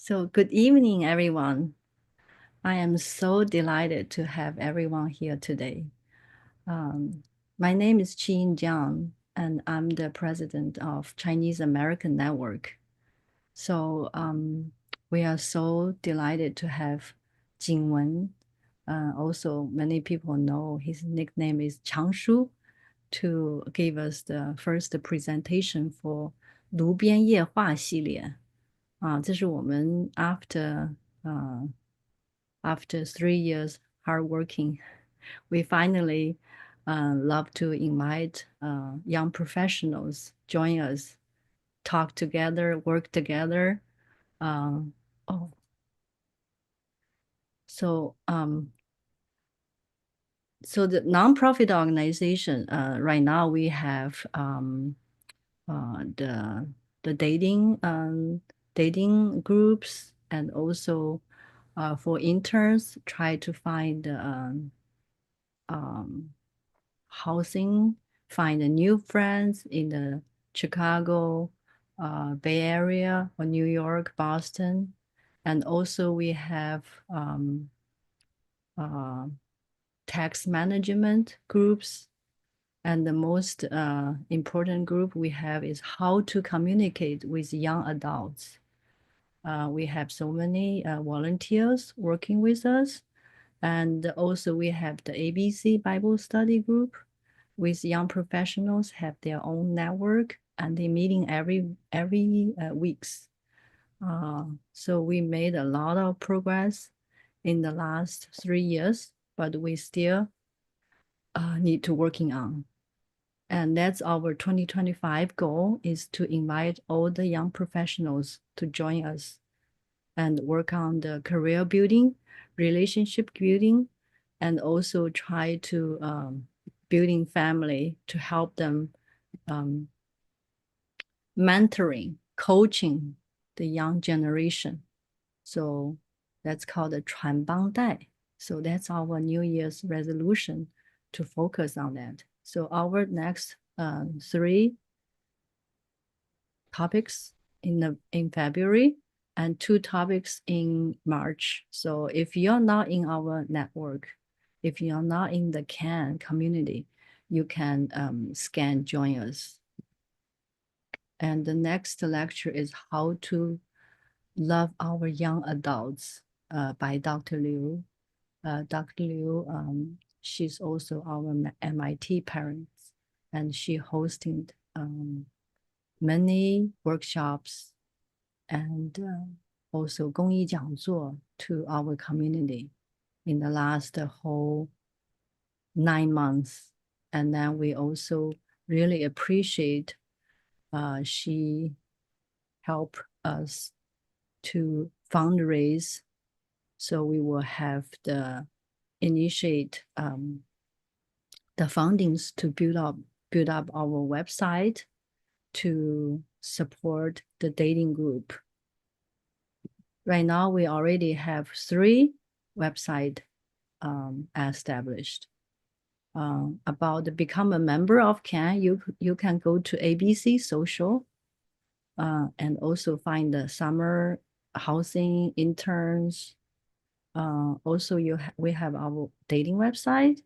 So good evening, everyone. I am so delighted to have everyone here today. Um, my name is Qin Jiang, and I'm the president of Chinese American Network. So we are so delighted to have Jingwen. Also, many people know his nickname is Changshu to give us the first presentation for 炉边夜话系列。这是我们 after 3 years hard working, we finally love to invite young professionals join us, talk together, work together. Uh, oh, so so the nonprofit organization right now we have the dating groups, and also for interns try to find housing, find new friends in the Chicago, Bay Area, or New York, Boston. And also we have uh, tax management groups. And the most important group we have is how to communicate with young adults. We have so many volunteers working with us. And also we have the ABC Bible study group with young professionals, have their own network, and they meeting every weeks. So we made a lot of progress in the last 3 years, but we still need to working on. And that's our 2025 goal, is to invite all the young professionals to join us and work on the career building, relationship building, and also try to building family to help them mentoring, coaching the young generation. So that's called the 传帮带. So that's our New Year's resolution, to focus on that. So our next 3 topics in February and 2 topics in March. So if you're not in our network, if you're not in the CAN community, you can scan join us. And the next lecture is How to Love Our Young Adults by Dr. Liu. Dr. Liu, she's also our MIT parents, and she hosted many workshops and also 公益讲座 to our community in the last whole 9 months. And then we also really appreciate she helped us to fundraise. So we will have the initiate the fundings to build up our website to support the dating group. Right now, we already have 3 websites established. About become a member of CAN, you can go to ABC Social and also find the summer housing interns. Also, we have our dating website.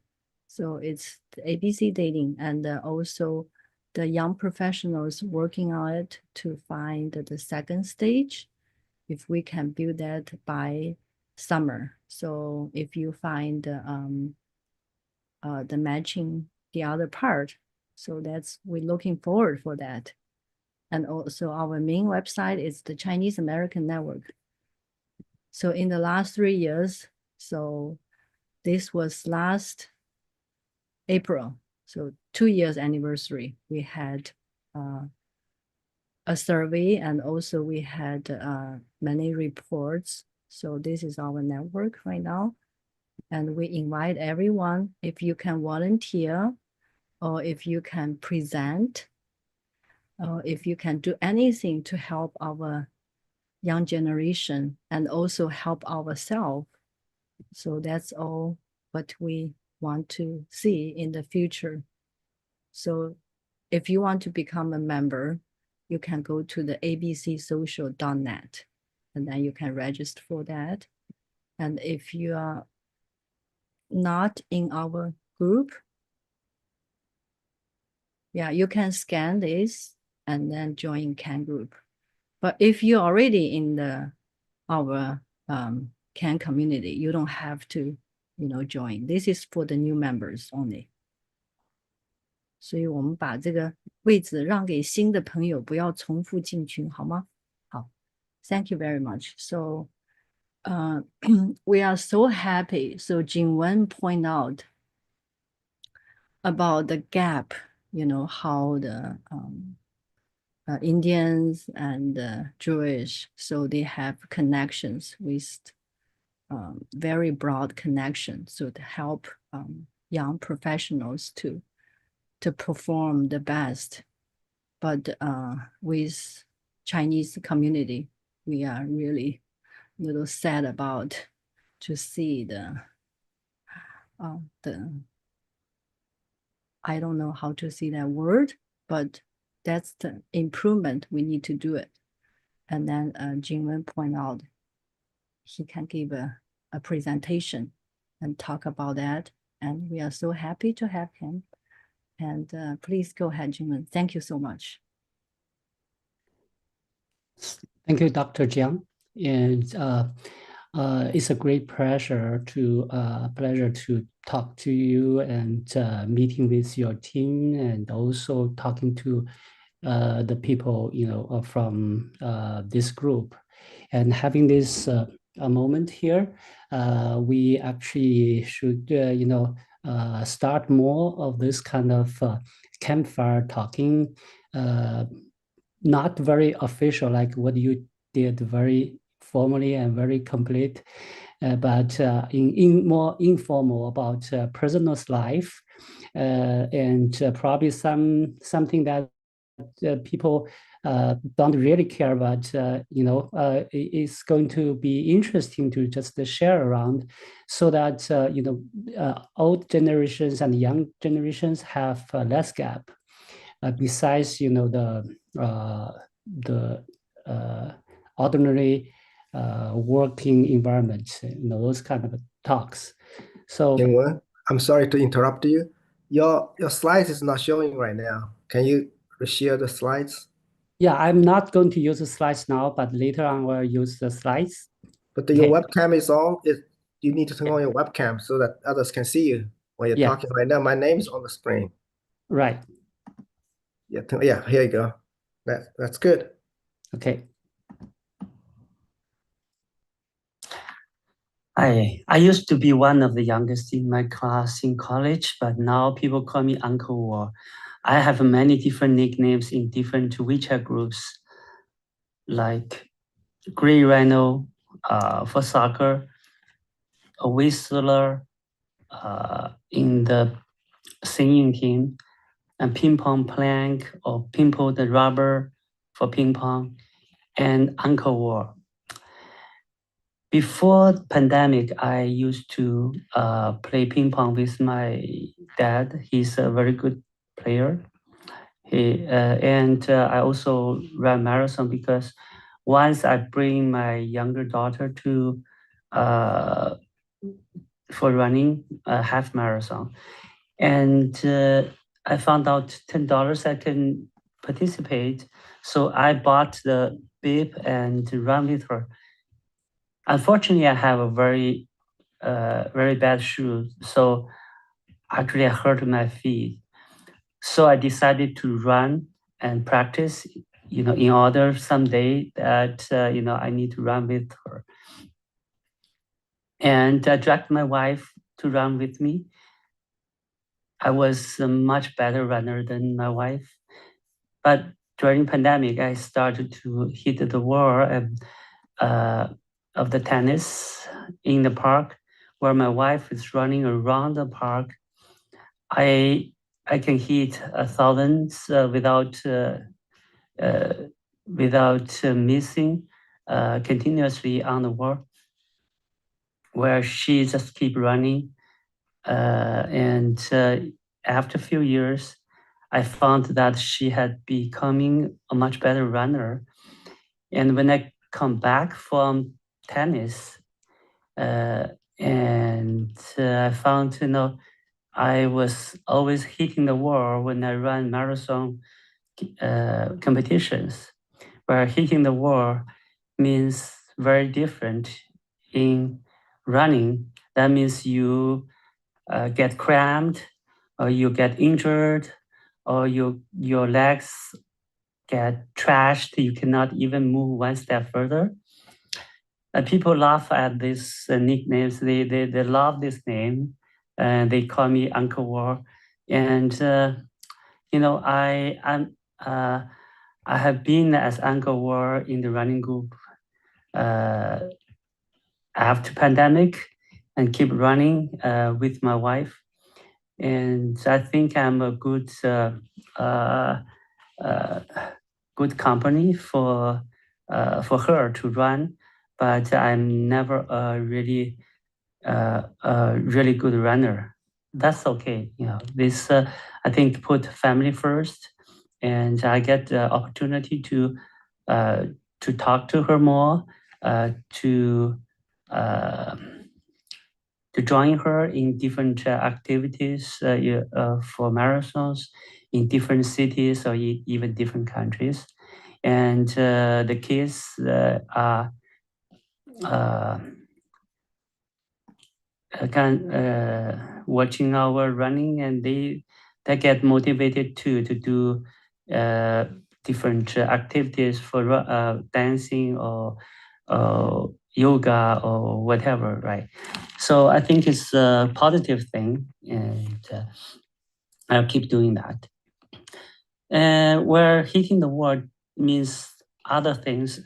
So it's the ABC Dating, and also the young professionals working on it to find the second stage, if we can build that by summer. So if you find the matching the other part, so that's we're looking forward for that. And also our main website is the Chinese American Network. So in the last 3 years, so this was last April, so 2 years anniversary, we had a survey, and also we had many reports. So this is our network right now. And we invite everyone, if you can volunteer, or if you can present, or if you can do anything to help our young generation and also help ourselves. So that's all what we want to see in the future. So if you want to become a member, you can go to the abcsocial.net. and then you can register for that. And if you are not in our group, yeah, you can scan this and then join CAN group. But if you're already in our CAN community, you don't have to, join. This is for the new members only. 所以我们把这个位置让给新的朋友，不要重复进群，好吗？好 ，Thank you very much. So, we are so happy. So Jingwen point out about the gap, how the Indians and Jewish, so they have connections with very broad connections, so to help young professionals to perform the best. But with Chinese community, we are really a little sad about to see the I don't know how to say that word, but that's the improvement we need to do it. And then Jingwen point out he can give a presentation and talk about that. And we are so happy to have him. And please go ahead, Jingwen. Thank you so much. Thank you, Dr. Jiang. And it's a great pleasure to talk to you and meeting with your team, and also talking to the people from this group, and having this a moment here. We actually should start more of this kind of campfire talking, not very official like what you did, very formally and very complete, but in more informal about personal life, and probably something that people don't really care about, it's going to be interesting to just share around, so that old generations and young generations have less gap. Besides, the ordinary working environment, those kind of talks. So, I'm sorry to interrupt you. Your slides is not showing right now. Can you share the slides? Yeah, I'm not going to use the slides now, but later on we'll use the slides. But your webcam is on. You need to turn on your webcam so that others can see you when you're talking right now. My name is on the screen. Right. Yeah, here you go. That's good. Okay. I used to be one of the youngest in my class in college, but now people call me Uncle War. I have many different nicknames in different WeChat groups, like Grey Rhino for soccer, a whistler in the singing team, and ping pong plank or pimple the rubber for ping pong, and Uncle War. Before the pandemic, I used to play ping pong with my dad. He's a very good player. And I also ran marathon, because once I bring my younger daughter to for running a half marathon, and I found out $10 I can participate. So I bought the bib and ran with her. Unfortunately, I have a very bad shoe, so actually I hurt my feet. So I decided to run and practice, in order someday that I need to run with her. And I dragged my wife to run with me. I was a much better runner than my wife, but during pandemic, I started to hit the wall of the tennis in the park, where my wife is running around the park. I can hit 1,000 without missing, continuously on the wall, where she just keep running. And after a few years, I found that she had becoming a much better runner. And when I come back from tennis, and I found, I was always hitting the wall when I ran marathon competitions, where hitting the wall means very different in running. That means you get cramped, or you get injured, or your legs get trashed. You cannot even move one step further. People laugh at these nicknames. They love this name, and they call me Uncle War. And I have been as Uncle War in the running group after pandemic, and keep running with my wife. And I think I'm a good good company for her to run, but I'm never a really good runner. That's okay. This I think put family first, and I get the opportunity to talk to her more, to join her in different activities for marathons in different cities or even different countries. And the kids are watching our running, and they get motivated to do different activities for dancing or yoga or whatever, right? So I think it's a positive thing, and I'll keep doing that. And where hitting the wall means other things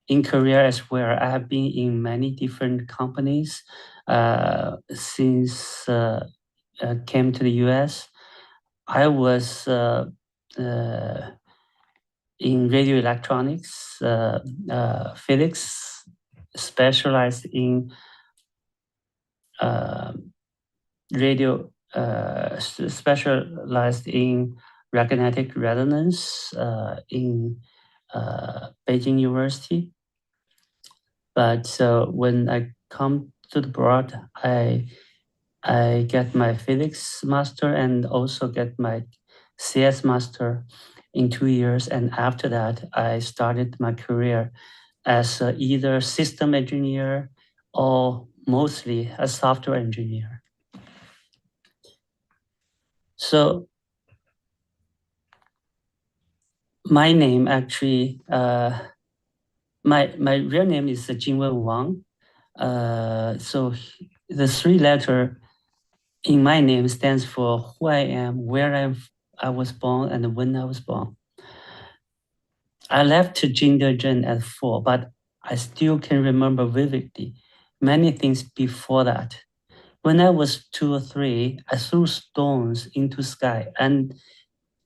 in career as well. I have been in many different companies since came to the US. I was in radio electronics, physics, specialized in radio, specialized in magnetic resonance in Beijing University. But when I come to the board, I get my physics master and also get my CS master in 2 years. And after that, I started my career as either system engineer or mostly a software engineer. So my name actually, my real name is Jingwen Wang. So the 3-letter in my name stands for who I am, where I was born, and when I was born. I left Jingdezhen at 4, but I still can remember vividly many things before that. When I was 2 or 3, I threw stones into sky and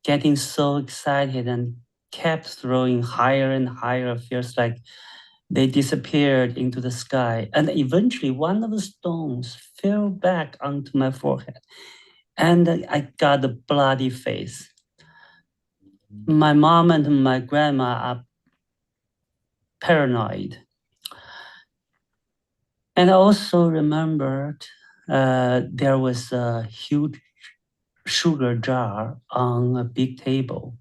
getting so excited and kept throwing higher and higher. Feels like they disappeared into the sky. And eventually one of the stones fell back onto my forehead, and I got a bloody face. My mom and my grandma are paranoid. And I also remembered there was a huge sugar jar on a big table,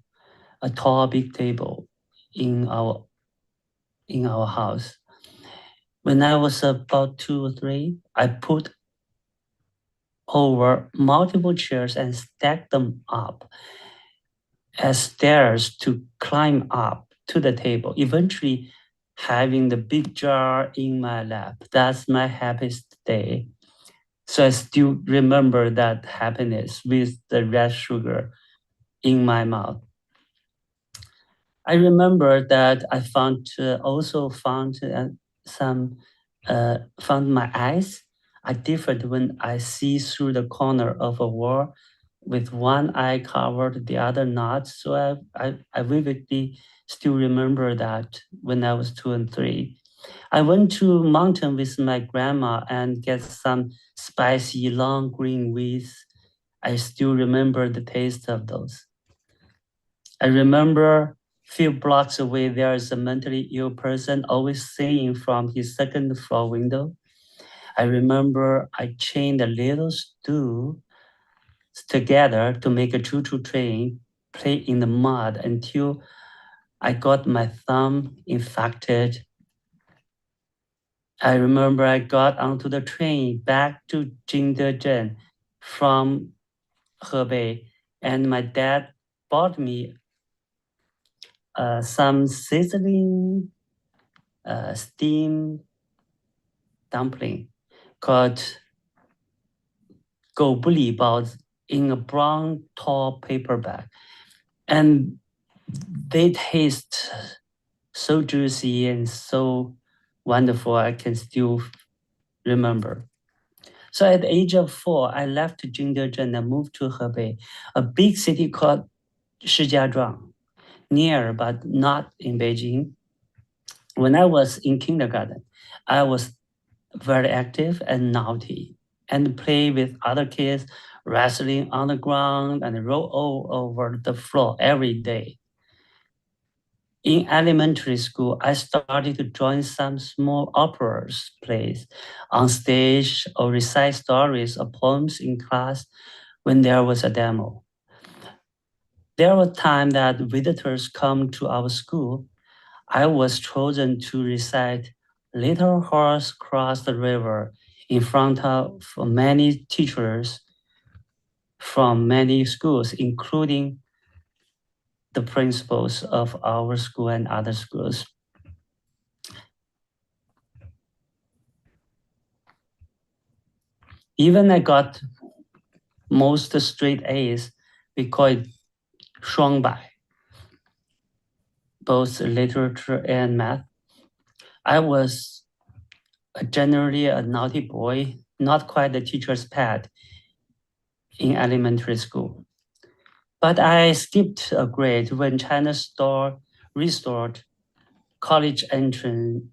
a tall big table in our house. When I was about 2 or 3, I put over multiple chairs and stacked them up as stairs to climb up to the table, eventually having the big jar in my lap. That's my happiest day. So I still remember that happiness with the red sugar in my mouth. I remember that I found my eyes are different when I see through the corner of a wall with one eye covered, the other not. So I vividly still remember that when I was 2 and 3. I went to mountain with my grandma and get some spicy long green weeds. I still remember the taste of those. I remember Few blocks away, there is a mentally ill person always singing from his second floor window. I remember I chained a little stool together to make a choo-choo train play in the mud until I got my thumb infected. I remember I got onto the train back to Jingdezhen from Hebei, and my dad bought me some sizzling steamed dumpling called 狗不理包 in a brown tall paper bag. And they taste so juicy and so wonderful, I can still remember. So at the age of 4, I left Jingdezhen and moved to Hebei, a big city called Shijiazhuang, near but not in Beijing. When I was in kindergarten, I was very active and naughty and play with other kids, wrestling on the ground and roll all over the floor every day. In elementary school, I started to join some small operas plays on stage or recite stories or poems in class when there was a demo. There were times that visitors come to our school. I was chosen to recite Little Horse Crossed the River in front of many teachers from many schools, including the principals of our school and other schools. Even I got most straight A's, we call it 双百, both literature and math. I was generally a naughty boy, not quite the teacher's pet in elementary school. But I skipped a grade when China restored college entrance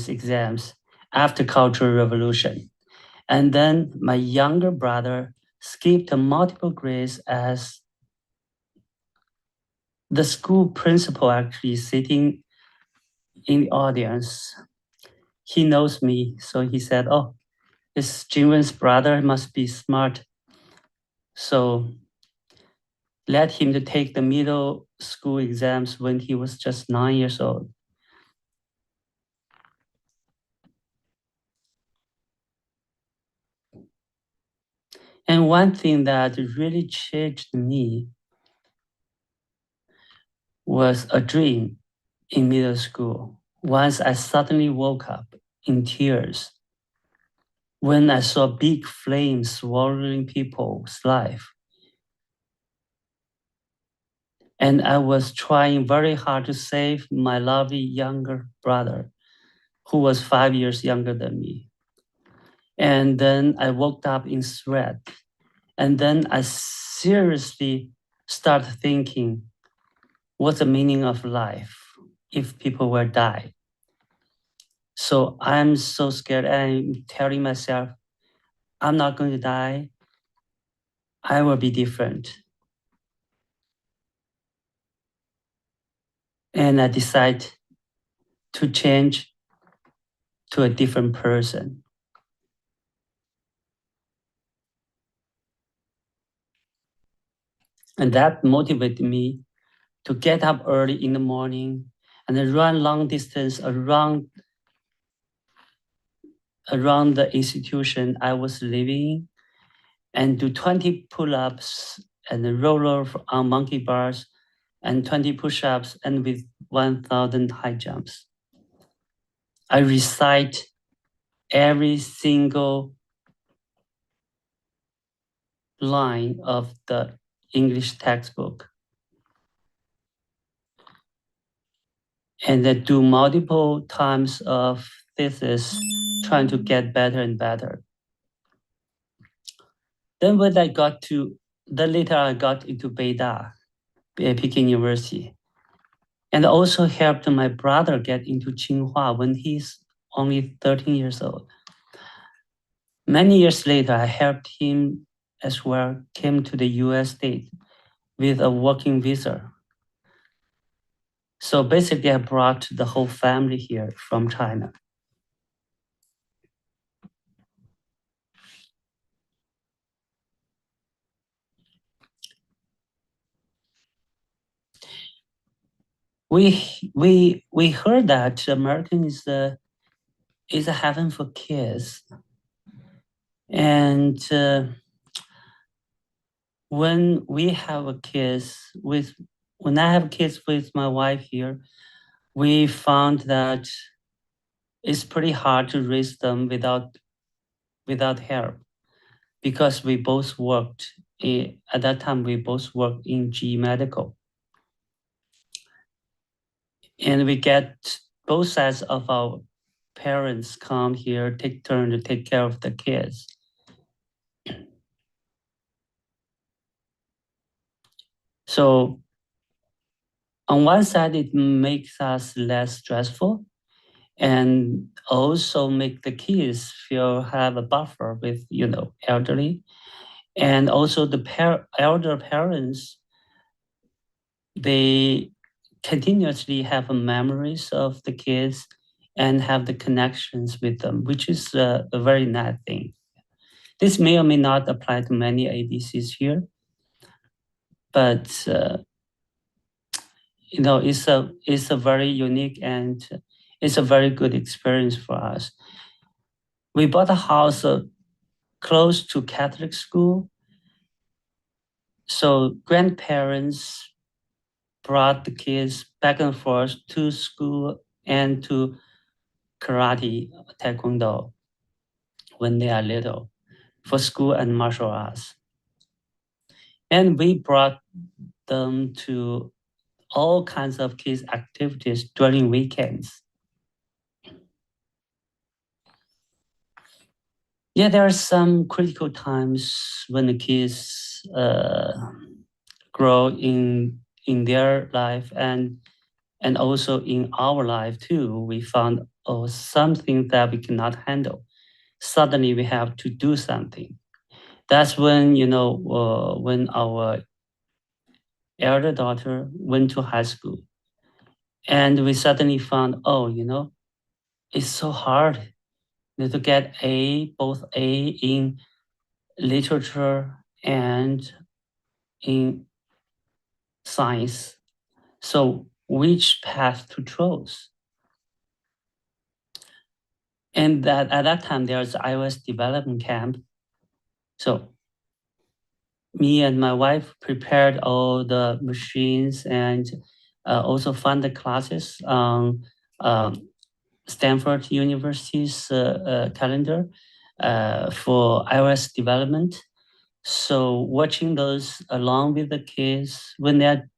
exams after Cultural Revolution. And then my younger brother skipped multiple grades as the school principal actually sitting in the audience. He knows me, so he said, oh, this Jingwen's brother must be smart. So let him to take the middle school exams when he was just 9 years old. And one thing that really changed me was a dream in middle school. Once I suddenly woke up in tears when I saw big flames swallowing people's life. And I was trying very hard to save my lovely younger brother, who was 5 years younger than me. And then I woke up in sweat. And then I seriously started thinking, what's the meaning of life if people will die? So I'm so scared. I'm telling myself, I'm not going to die. I will be different. And I decide to change to a different person. And that motivated me to get up early in the morning and then run long distance around the institution I was living in and do 20 pull-ups and roll on monkey bars and 20 push-ups and with 1,000 high jumps. I recite every single line of the English textbook. And I do multiple times of thesis, trying to get better and better. Then when I got into Beida, Peking University, and also helped my brother get into Tsinghua when he's only 13 years old. Many years later, I helped him as well, came to the US state with a working visa. So basically, I brought the whole family here from China. We heard that American is a heaven for kids, and when I have kids with my wife here, we found that it's pretty hard to raise them without help, because we both worked at that time. We both worked in GE Medical, and we get both sides of our parents come here, take turn to take care of the kids. So on one side, it makes us less stressful, and also make the kids have a buffer with elderly, and also the elder parents, they continuously have memories of the kids and have the connections with them, which is a very nice thing. This may or may not apply to many ADCs here, but it's a very unique and it's a very good experience for us. We bought a house close to Catholic school, so grandparents brought the kids back and forth to school and to karate, taekwondo when they are little, for school and martial arts. And we brought them to all kinds of kids' activities during weekends. Yeah, there are some critical times when the kids grow in their life and also in our life too. We found something that we cannot handle. Suddenly we have to do something. That's when, when our elder daughter went to high school, and we suddenly found, it's so hard to get both A in literature and in science. So which path to choose? And that at that time there's iOS development camp. So me and my wife prepared all the machines and also funded classes on Stanford University's calendar for iOS development. So watching those along with the kids when they're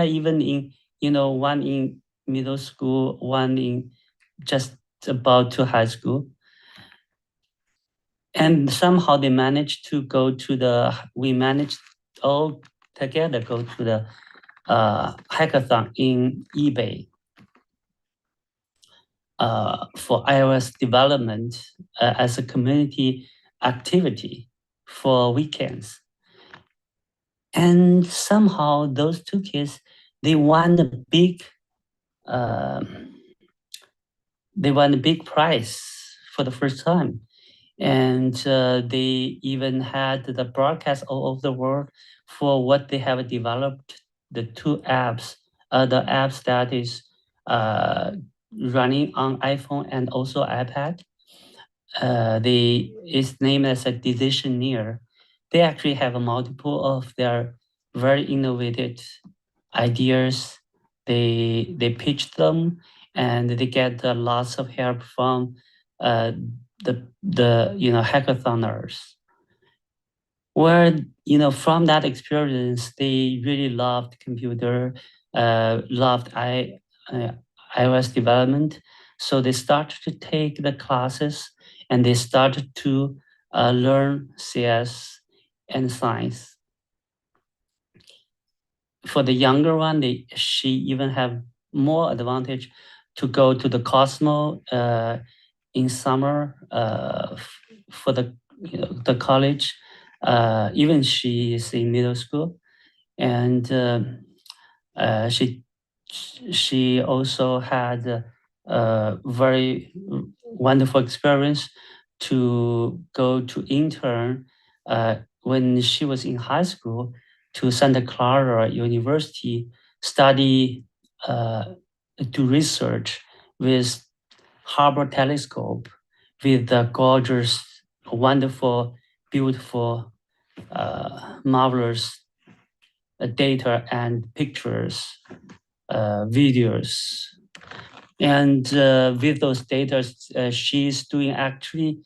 even in, one in middle school, one in just about to high school. And somehow they managed to we managed all together go to the hackathon in eBay for iOS development as a community activity for weekends. And somehow those two kids, they won the big prize for the first time. And they even had the broadcast all over the world for what they have developed, the two apps, the apps that is running on iPhone and also iPad. It's named as a Decisioneer. They actually have a multiple of their very innovative ideas. They pitch them, and they get lots of help from the hackathoners. Where from that experience, they really loved computer, loved iOS development. So they started to take the classes, and they started to learn CS and science. For the younger one, she even have more advantage to go to the Cosmo in summer for the college. Even she is in middle school, and she she also had a very wonderful experience to go to intern when she was in high school to Santa Clara University, study, do research with Hubble telescope with the gorgeous, wonderful, beautiful, marvelous data and pictures, videos. And with those data, she's doing actually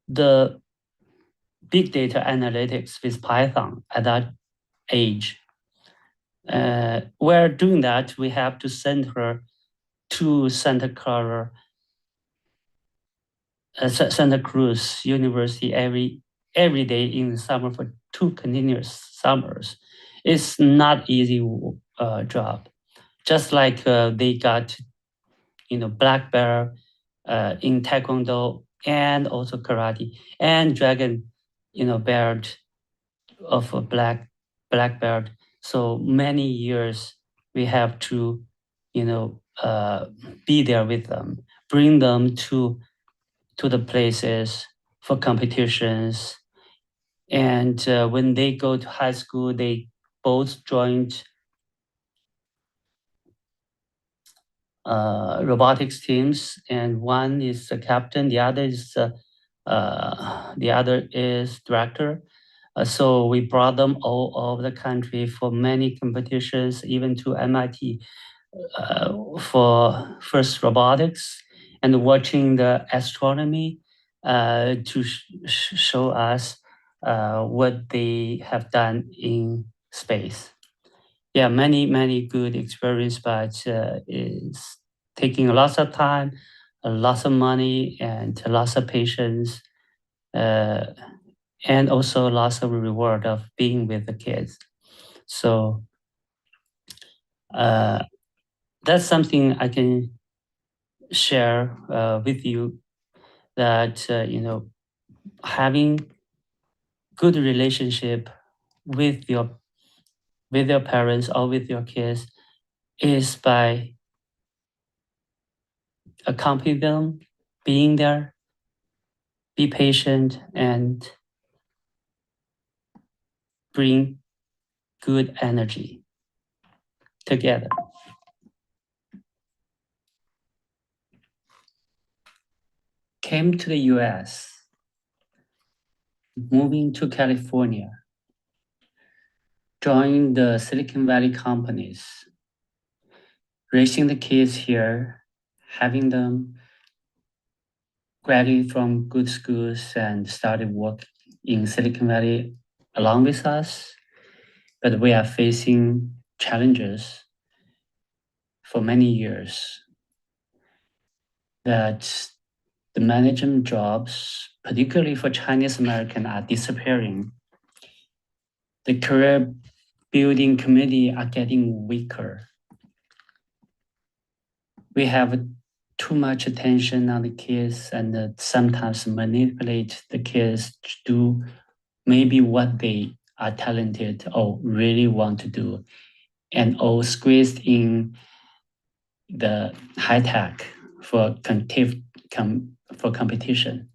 the big data analytics with Python at that age. While doing that, we have to send her to Santa Cruz University every day in the summer for 2 continuous summers. It's not easy job. Just like they got, black belt in Taekwondo and also karate and dragon, belt of a black belt. So many years we have to, be there with them, bring them to the places for competitions. And when they go to high school, they both joined robotics teams, and one is the captain, the other is director. So we brought them all over the country for many competitions, even to MIT for first robotics, and watching the astronomy to show us what they have done in space. Yeah, many good experience, but it's taking lots of time, lots of money, and lots of patience, and also lots of reward of being with the kids. So that's something I can share with you, that having good relationship with your parents or with your kids is by accompanying them, being there, be patient, and bring good energy together. Came to the US, moving to California, joined the Silicon Valley companies, raising the kids here, having them graduate from good schools and started work in Silicon Valley along with us. But we are facing challenges for many years that the management jobs, particularly for Chinese American, are disappearing. The career building community are getting weaker. We have too much attention on the kids and sometimes manipulate the kids to do maybe what they are talented or really want to do, and all squeezed in the high tech for competition.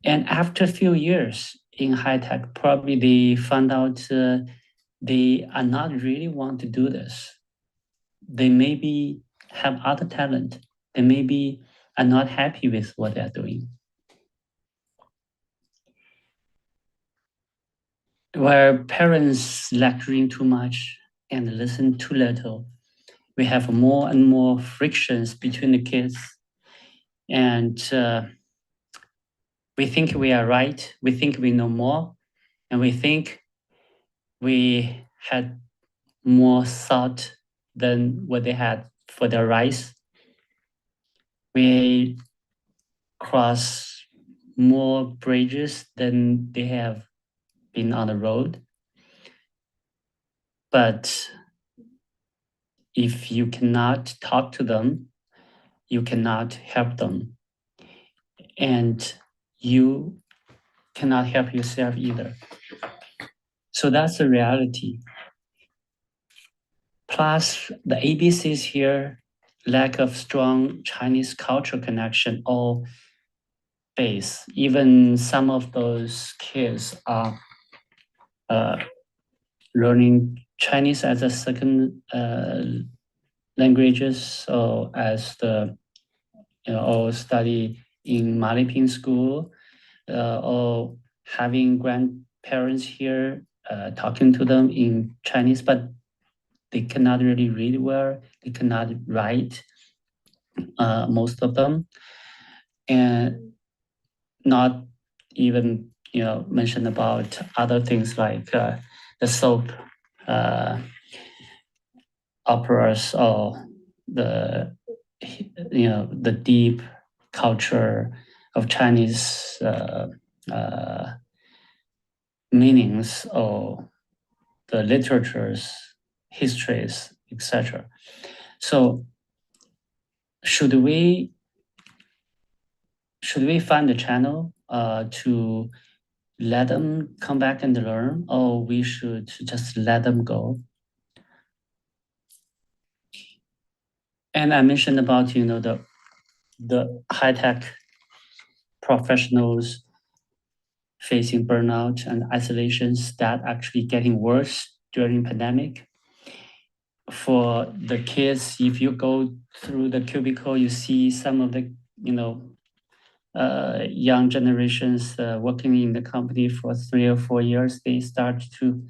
And after a few years in high tech, probably they found out they are not really want to do this. They maybe have other talent. They maybe are not happy with what they're doing. Where parents lecturing too much and listen too little, we have more and more frictions between the kids. And we think we are right. We think we know more. And we think we had more thought than what they had for their rights. We cross more bridges than they have been on the road. But if you cannot talk to them, you cannot help them. And you cannot help yourself either. So that's the reality. plus the ABCs here, lack of strong Chinese cultural connection, all base. Even some of those kids are learning Chinese as a second languages, so as the or study in Maliping school, or having grandparents here talking to them in Chinese, but they cannot really read well. They cannot write, most of them, and not even mention about other things like the soap operas or the the deep culture of Chinese meanings or the literatures, histories, etc. So should we find a channel to let them come back and learn, or we should just let them go? And I mentioned about the high-tech professionals facing burnout and isolations that actually getting worse during pandemic. For the kids, if you go through the cubicle, you see some of the young generations working in the company for 3 or 4 years. They start to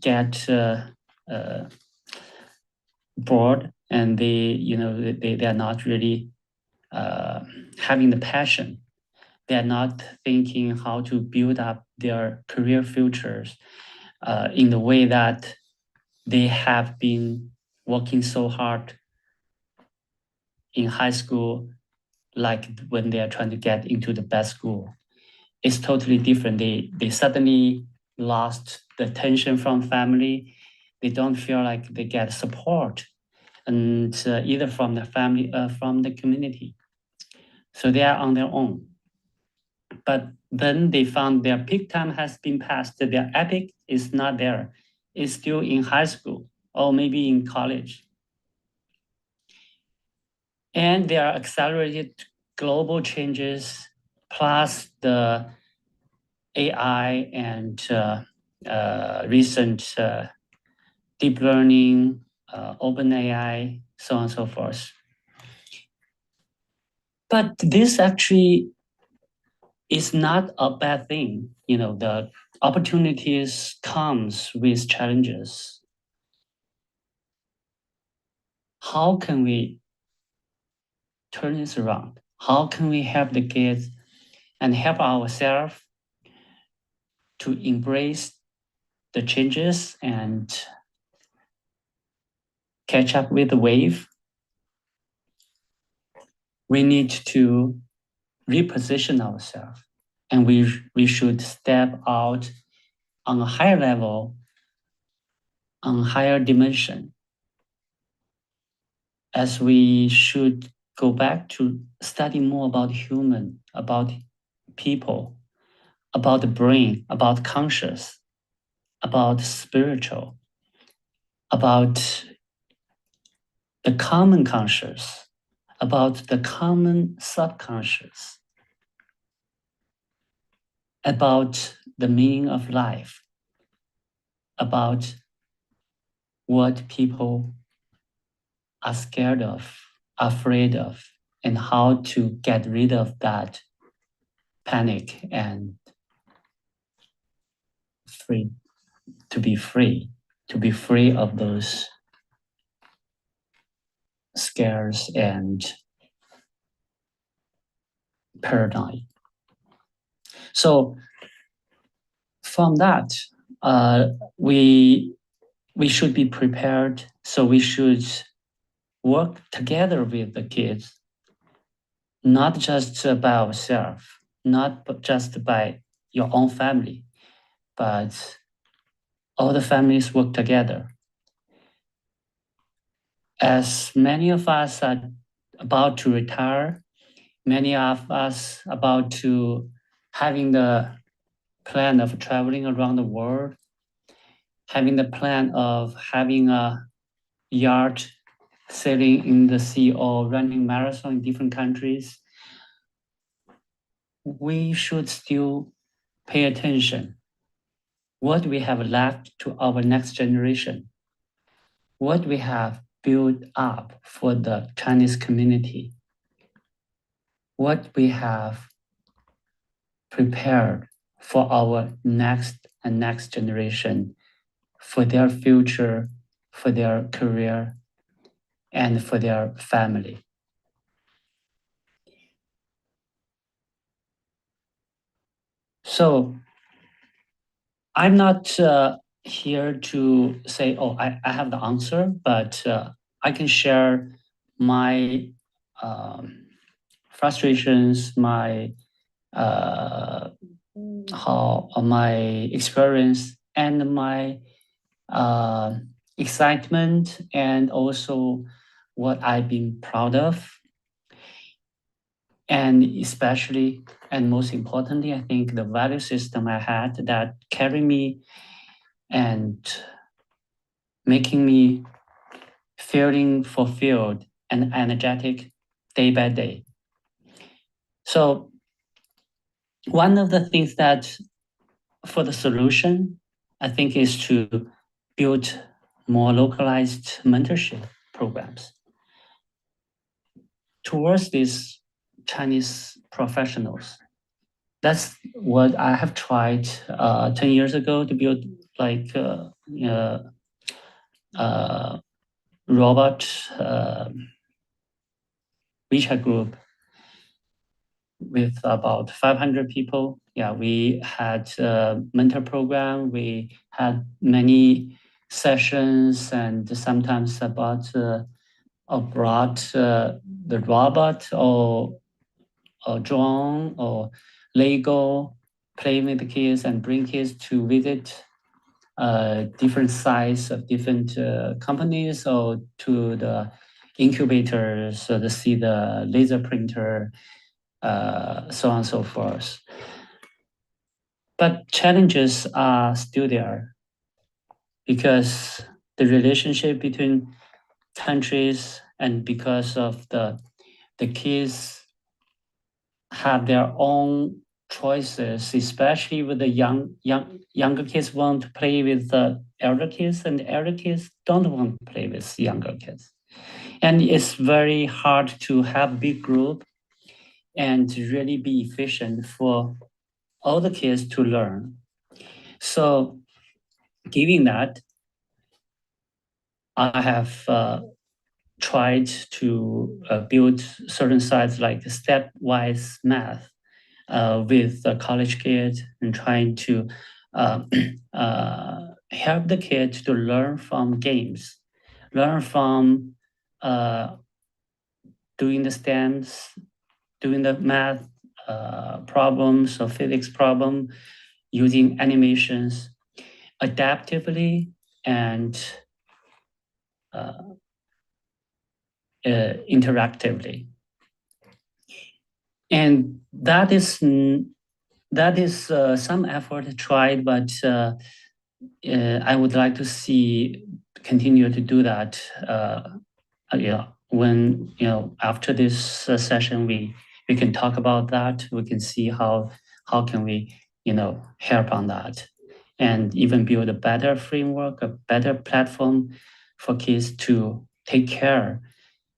get bored, and they are not really having the passion. They are not thinking how to build up their career futures in the way that they have been working so hard in high school, like when they are trying to get into the best school. It's totally different. They suddenly lost the attention from family. They don't feel like they get support, and either from the family, from the community. So they are on their own. But then they found their peak time has been passed. Their epic is not there. It's still in high school or maybe in college. And there are accelerated global changes, plus the AI and recent deep learning, open AI, so on and so forth. But this actually is not a bad thing. The opportunities comes with challenges. How can we turn this around? How can we help the kids and help ourselves to embrace the changes and catch up with the wave? We need to reposition ourselves, and we should step out on a higher level, on a higher dimension, as we should go back to study more about human, about people, about the brain, about conscious, about spiritual, about the common conscious, about the common subconscious, about the meaning of life, about what people are scared of, afraid of, and how to get rid of that panic and to be free of those scares and paradigm. So from that, we should be prepared. So we should work together with the kids, not just by ourselves, not just by your own family, but all the families work together. As many of us are about to retire, many of us about to having the plan of traveling around the world, having the plan of having a yacht sailing in the sea or running marathon in different countries, we should still pay attention what we have left to our next generation, what we have built up for the Chinese community, what we have prepared for our next and next generation, for their future, for their career, and for their family. So I'm not here to say, oh, I have the answer, but I can share my frustrations, my my experience, and my excitement, and also what I've been proud of. And especially, and most importantly, I think the value system I had that carried me and making me feeling fulfilled and energetic day by day. So one of the things that for the solution, I think, is to build more localized mentorship programs towards these Chinese professionals. That's what I have tried 10 years ago to build like robot WeChat group with about 500 people. Yeah, we had a mentor program. We had many sessions, and sometimes about brought the robot or drone or Lego, play with the kids and bring kids to visit different sites of different companies, or to the incubators to see the laser printer, so on and so forth. But challenges are still there because the relationship between countries, and because of the kids have their own choices, especially with the younger kids want to play with the elder kids, and the elder kids don't want to play with younger kids. And it's very hard to have a big group and really be efficient for all the kids to learn. So given that, I have tried to build certain sites like stepwise math with the college kids, and trying to help the kids to learn from games, learn from doing the stems, doing the math problems or physics problem, using animations adaptively and interactively. And that is some effort tried, but I would like to see continue to do that. When after this session, we can talk about that. We can see how can we help on that, and even build a better framework, a better platform for kids to take care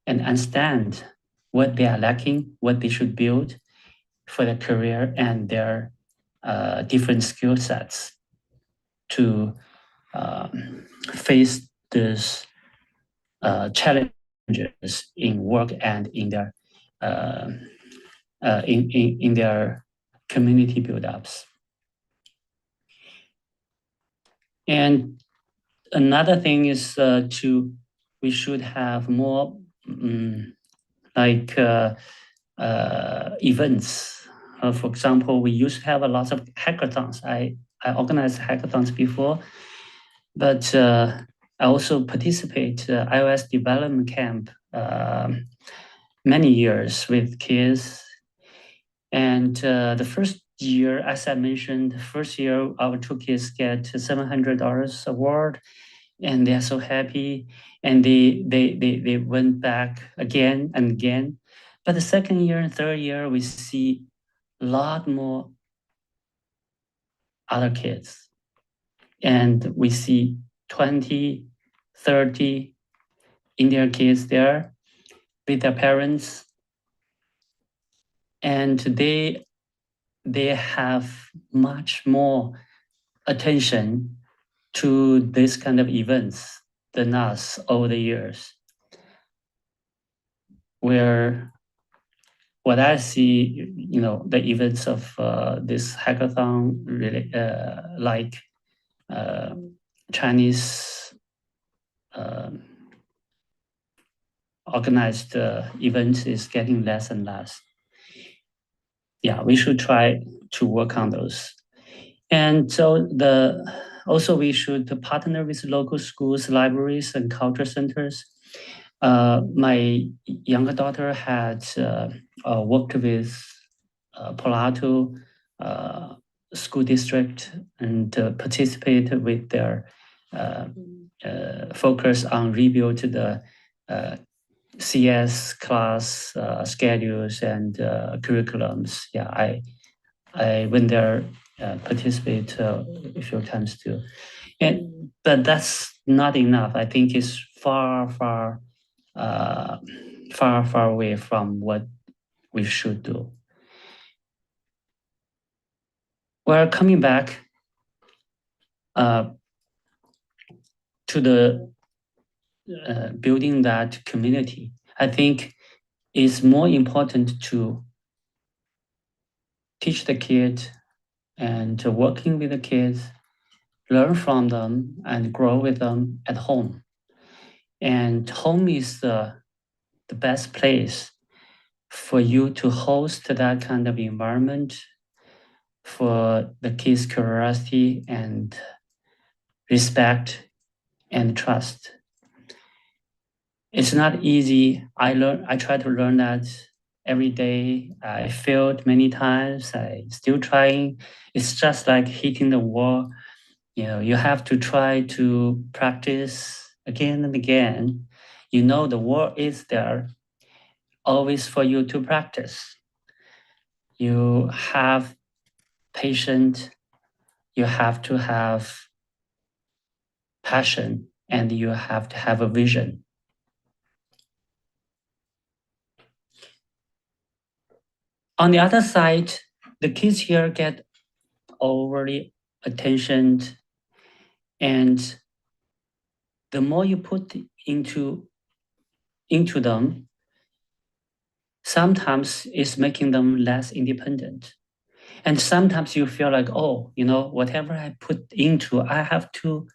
and understand what they are lacking, what they should build for their career and their different skill sets to face this challenges in work and in their in their community build-ups. And another thing is we should have more events. For example, we used to have a lot of hackathons. I organized hackathons before, but I also participate iOS development camp many years with kids. And the first year, as I mentioned, the first year our two kids get $700 award. and they're so happy, and they went back again and again. But the second year and third year, we see a lot more other kids, and we see 20, 30 Indian kids there with their parents, and they have much more attention to this kind of events than us over the years. Where what I see, the events of this hackathon, really like Chinese organized events is getting less and less. Yeah, we should try to work on those. And so also we should partner with local schools, libraries, and culture centers. My younger daughter had worked with Palato school district and participated with their focus on rebuild the CS class schedules and curriculums. Yeah, I went there, participate a few times too. But that's not enough. I think it's far away from what we should do. We're coming back to the building that community. I think it's more important to teach the kids and working with the kids, learn from them and grow with them at home. And home is the best place for you to host that kind of environment for the kids' curiosity and respect and trust. It's not easy. I try to learn that every day. I failed many times. I still trying. It's just like hitting the wall. You have to try to practice again and again. The wall is there always for you to practice. You have patience, you have to have passion, and you have to have a vision. On the other side, the kids here get overly attention, and the more you put into them, sometimes it's making them less independent. And sometimes you feel like, whatever I put into, I have to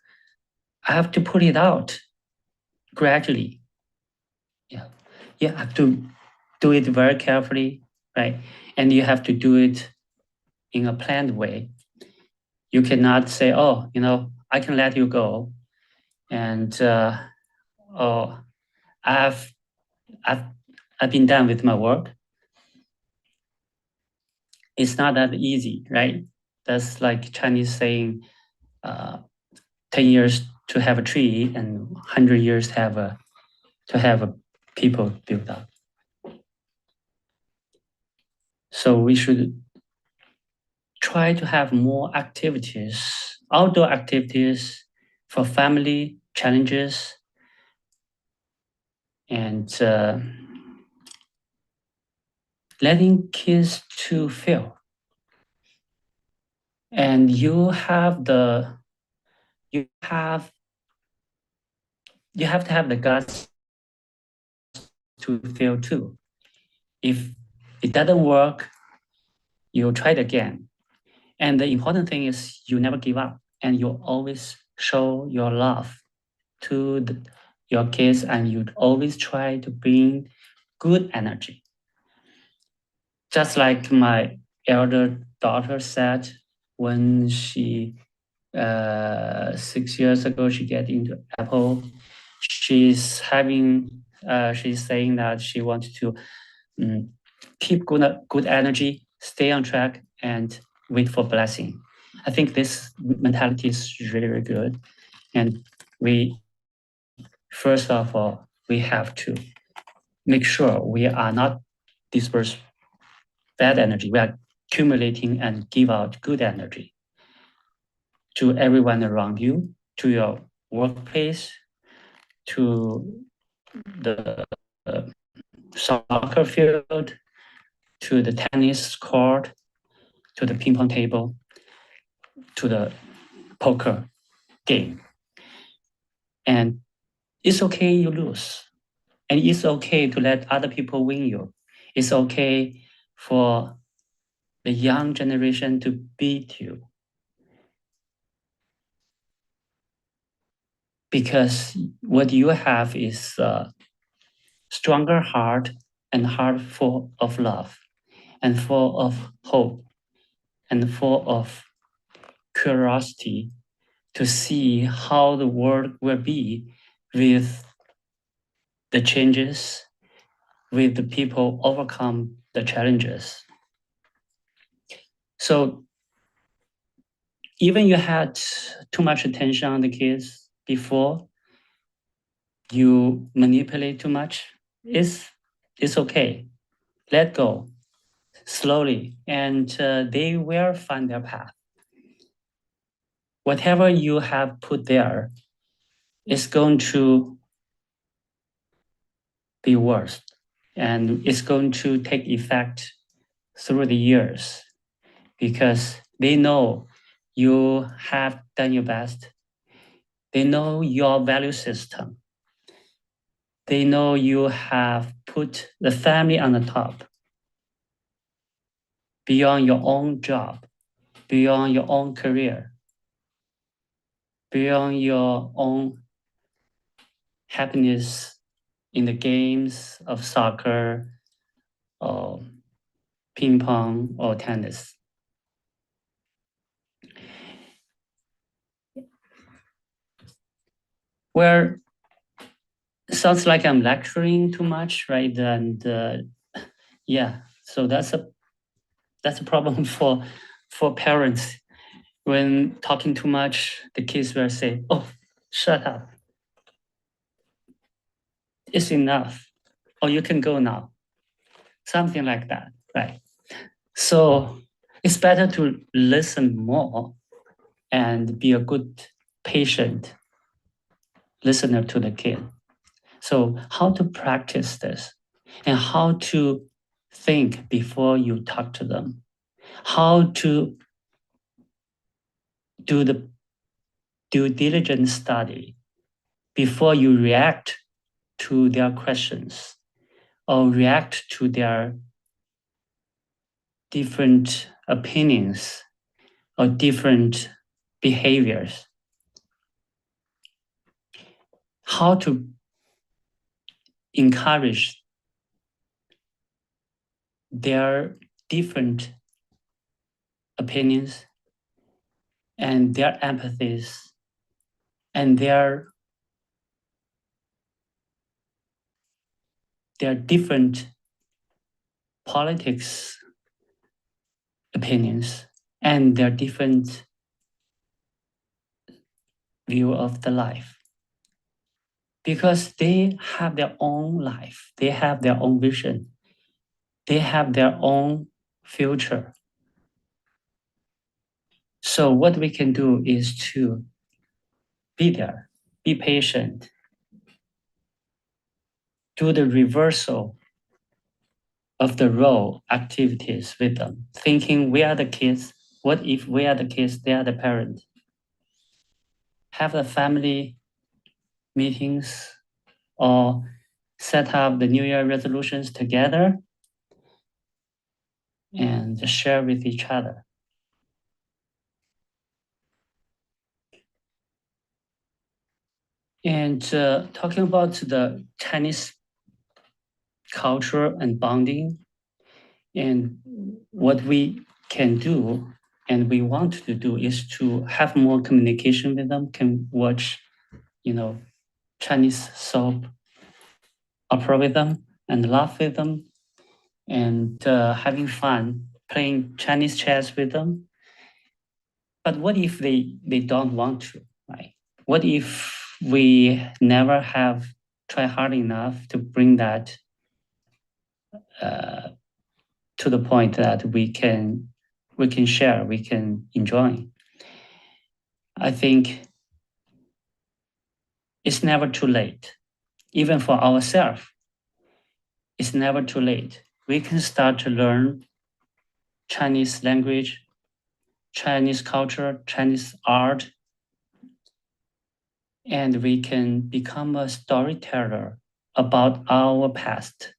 put it out gradually. Yeah, you have to do it very carefully, right? And you have to do it in a planned way. You cannot say, I can let you go, and I've been done with my work. It's not that easy, right? That's like Chinese saying, 10 years to have a tree and 100 years to have a people built up. So we should try to have more activities, outdoor activities for family challenges, and letting kids to feel. And you have to have the guts to fail too. If it doesn't work, you try it again. And the important thing is you never give up, and you always show your love to your kids, and you always try to bring good energy. Just like my elder daughter said when she 6 years ago she get into Apple, she's saying that she wants to keep good energy, stay on track, and wait for blessing. I think this mentality is really, really good. And first of all, we have to make sure we are not disperse bad energy. We are accumulating and give out good energy to everyone around you, to your workplace, to the soccer field, to the tennis court, to the ping pong table, to the poker game. And it's okay you lose. And it's okay to let other people win you. It's okay for the young generation to beat you. Because what you have is a stronger heart and heart full of love and full of hope and full of curiosity to see how the world will be with the changes, with the people overcome the challenges. So even you had too much attention on the kids before, you manipulate too much, it's okay. Let go slowly, and they will find their path. Whatever you have put there is going to be worse, and it's going to take effect through the years because they know you have done your best. They know your value system. They know you have put the family on the top, beyond your own job, beyond your own career, beyond your own happiness in the games of soccer or ping pong or tennis. Where sounds like I'm lecturing too much, right? And yeah, so that's a problem for parents. When talking too much, the kids will say, "Oh, shut up. It's enough. Or you can go now." Something like that, right? So it's better to listen more and be a good patient listener to the kid. So how to practice this and how to think before you talk to them, how to do the due diligence study before you react to their questions or react to their different opinions or different behaviors. How to encourage their different opinions and their empathies and their different politics opinions and their different view of the life. Because they have their own life, they have their own vision, they have their own future. So what we can do is to be there, be patient, do the reversal of the role activities with them, thinking we are the kids, what if we are the kids, they are the parent? Have the family meetings or set up the New Year resolutions together and share with each other. And talking about the Chinese culture and bonding and what we can do and we want to do is to have more communication with them, can watch, Chinese soap opera with them and laugh with them and having fun playing Chinese chess with them. But what if they don't want to, right? What if we never have tried hard enough to bring that to the point that we can share, we can enjoy. I think it's never too late, even for ourselves. It's never too late. We can start to learn Chinese language, Chinese culture, Chinese art, and we can become a storyteller about our past.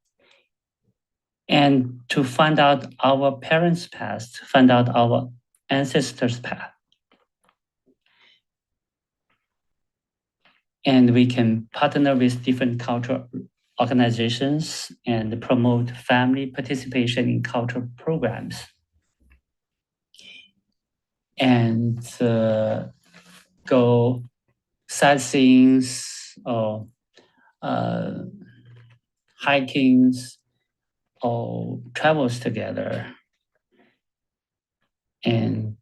And to find out our parents' past, find out our ancestors' past. And we can partner with different cultural organizations and promote family participation in cultural programs. And go sightseeing or hikings or travels together and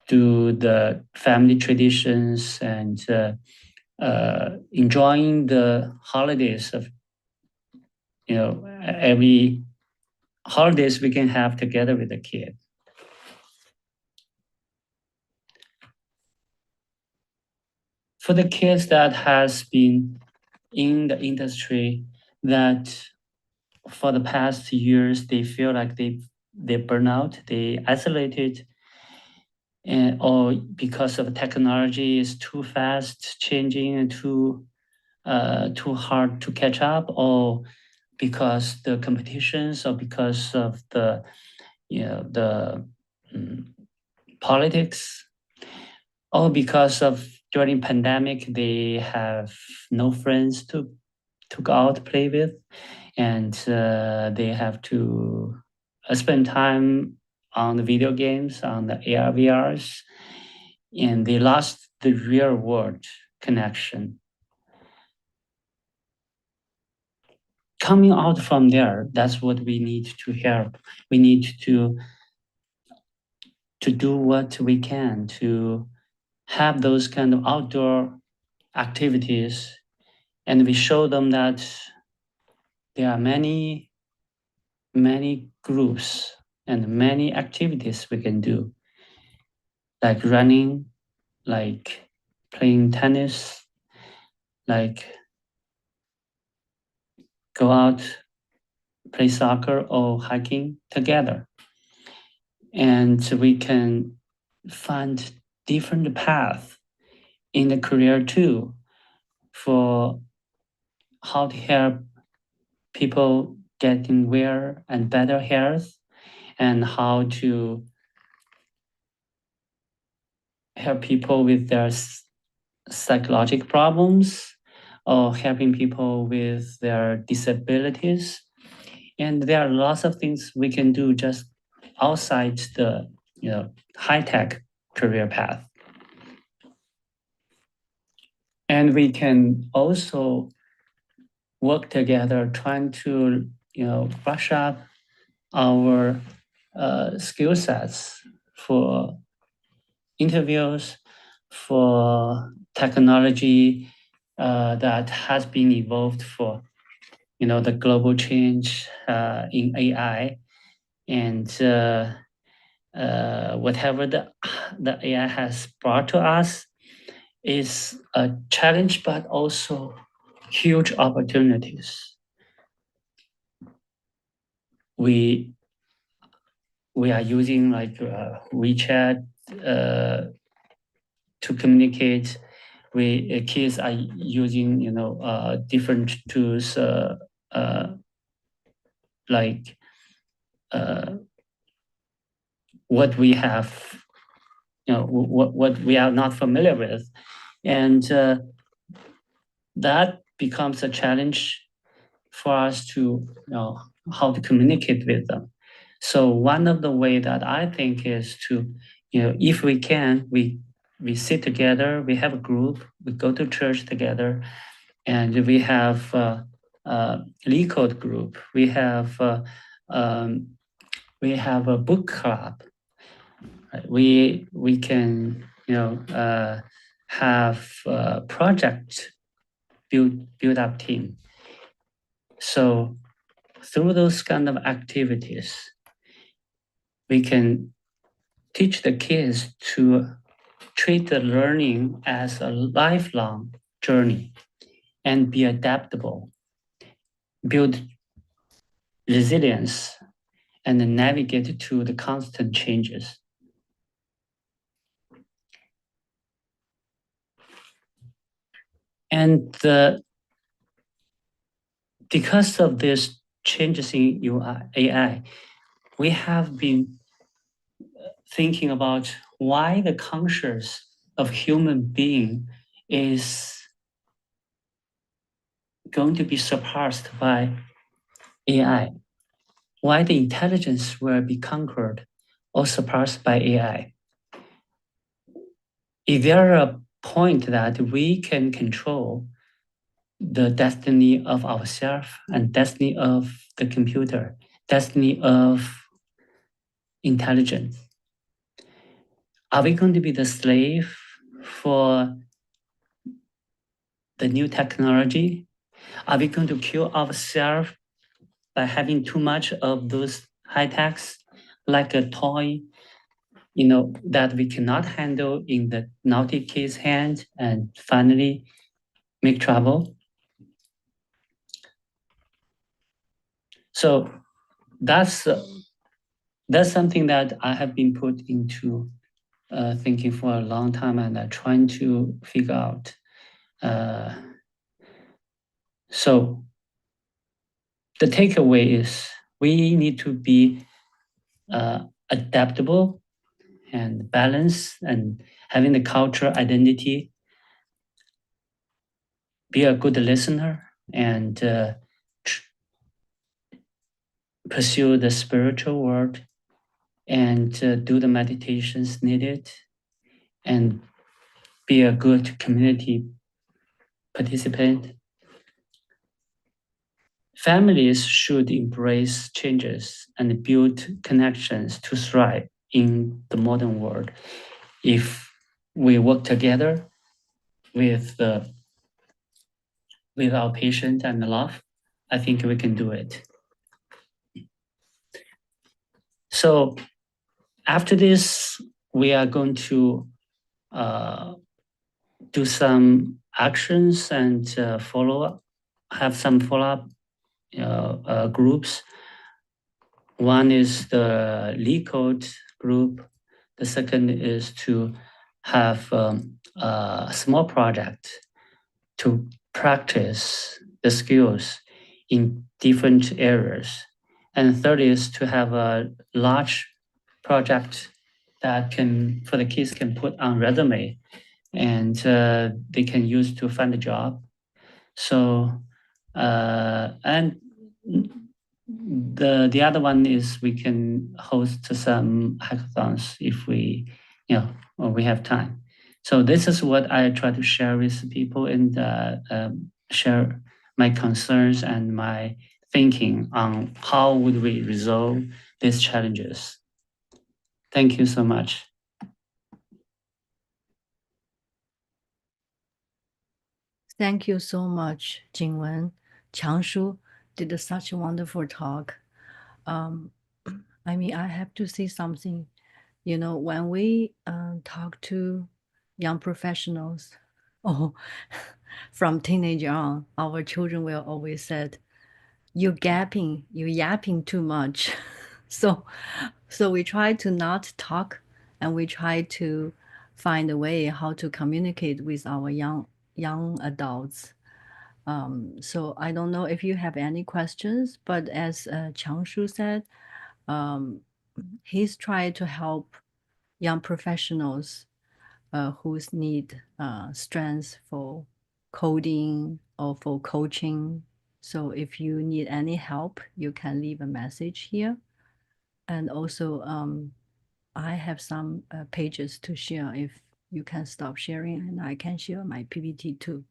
do the family traditions and enjoying the holidays of, every holidays we can have together with the kid. For the kids that has been in the industry, that for the past years, they feel like they burn out, they isolated, or because of technology is too fast changing and too hard to catch up, or because the competitions, or because of the politics, or because of during pandemic they have no friends to go out play with, and they have to spend time on the video games, on the AR, VRs, and they lost the real world connection. Coming out from there, that's what we need to help. We need to do what we can to have those kind of outdoor activities, and we show them that there are many groups and many activities we can do, like running, like playing tennis, like go out, play soccer or hiking together. And we can find different paths in the career too, for how to help people getting well and better health, and how to help people with their psychological problems, or helping people with their disabilities. And there are lots of things we can do just outside the high-tech career path. And we can also work together trying to brush up our skill sets for interviews, for technology that has been evolved for the global change in AI, and whatever the AI has brought to us is a challenge, but also huge opportunities. We are using like WeChat to communicate. Kids are using different tools like what we have, what we are not familiar with, and that becomes a challenge for us to how to communicate with them. So one of the way that I think is to, if we can, we sit together, we have a group, we go to church together, and we have a LeetCode group. We have a book club. We can have a project build up team. So through those kind of activities, we can teach the kids to treat the learning as a lifelong journey and be adaptable, build resilience, and navigate to the constant changes. And because of these changes in AI, we have been thinking about why the conscience of human being is going to be surpassed by AI. Why the intelligence will be conquered or surpassed by AI. Is there a point that we can control the destiny of ourselves and destiny of the computer, destiny of intelligence? Are we going to be the slave for the new technology? Are we going to kill ourselves by having too much of those high techs, like a toy, that we cannot handle in the naughty kid's hand and finally make trouble? So that's something that I have been put into thinking for a long time and trying to figure out. So the takeaway is we need to be adaptable and balanced and having the cultural identity, be a good listener, and pursue the spiritual world and do the meditations needed and be a good community participant. Families should embrace changes and build connections to thrive in the modern world. If we work together with our patient and love, I think we can do it. So after this, we are going to do some actions and have some follow-up groups. One is the LeetCode group. The second is to have a small project to practice the skills in different areas. And third is to have a large project that for the kids can put on resume and they can use to find a job. So, and the other one is we can host some hackathons if we have time. So this is what I try to share with people and share my concerns and my thinking on how would we resolve these challenges. Thank you so much. Thank you so much, Jingwen. Changshu did such a wonderful talk. I mean, I have to say something. When we talk to young professionals, from teenage on, our children will always said, "You're yapping too much." so we try to not talk, and we try to find a way how to communicate with our young adults. So I don't know if you have any questions, but as Changshu said, he's trying to help young professionals who's need strength for coding or for coaching. So if you need any help, you can leave a message here. And also, I have some pages to share. If you can stop sharing, and I can share my PPT too.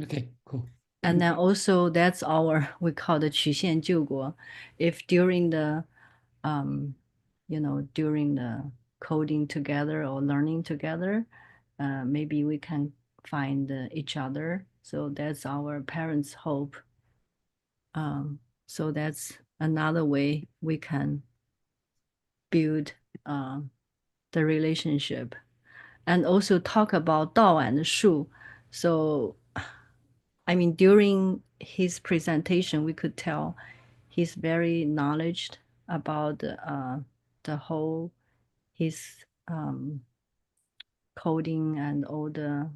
Okay, cool. And then also that's we call the 曲线救国. If during the, during the coding together or learning together, maybe we can find each other. So that's our parents' hope. So that's another way we can build the relationship, and also talk about Dao and Shu. So, I mean, during his presentation, we could tell he's very knowledgeable about the whole his coding and all the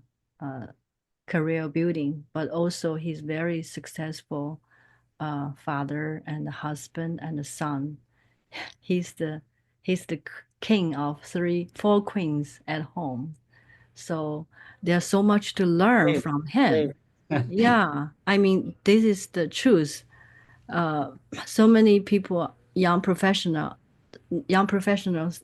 career building, but also he's very successful father and husband and son. He's the king of four queens at home. So there's so much to learn Great, from him. great. Yeah, I mean, this is the truth. So many people, young professionals,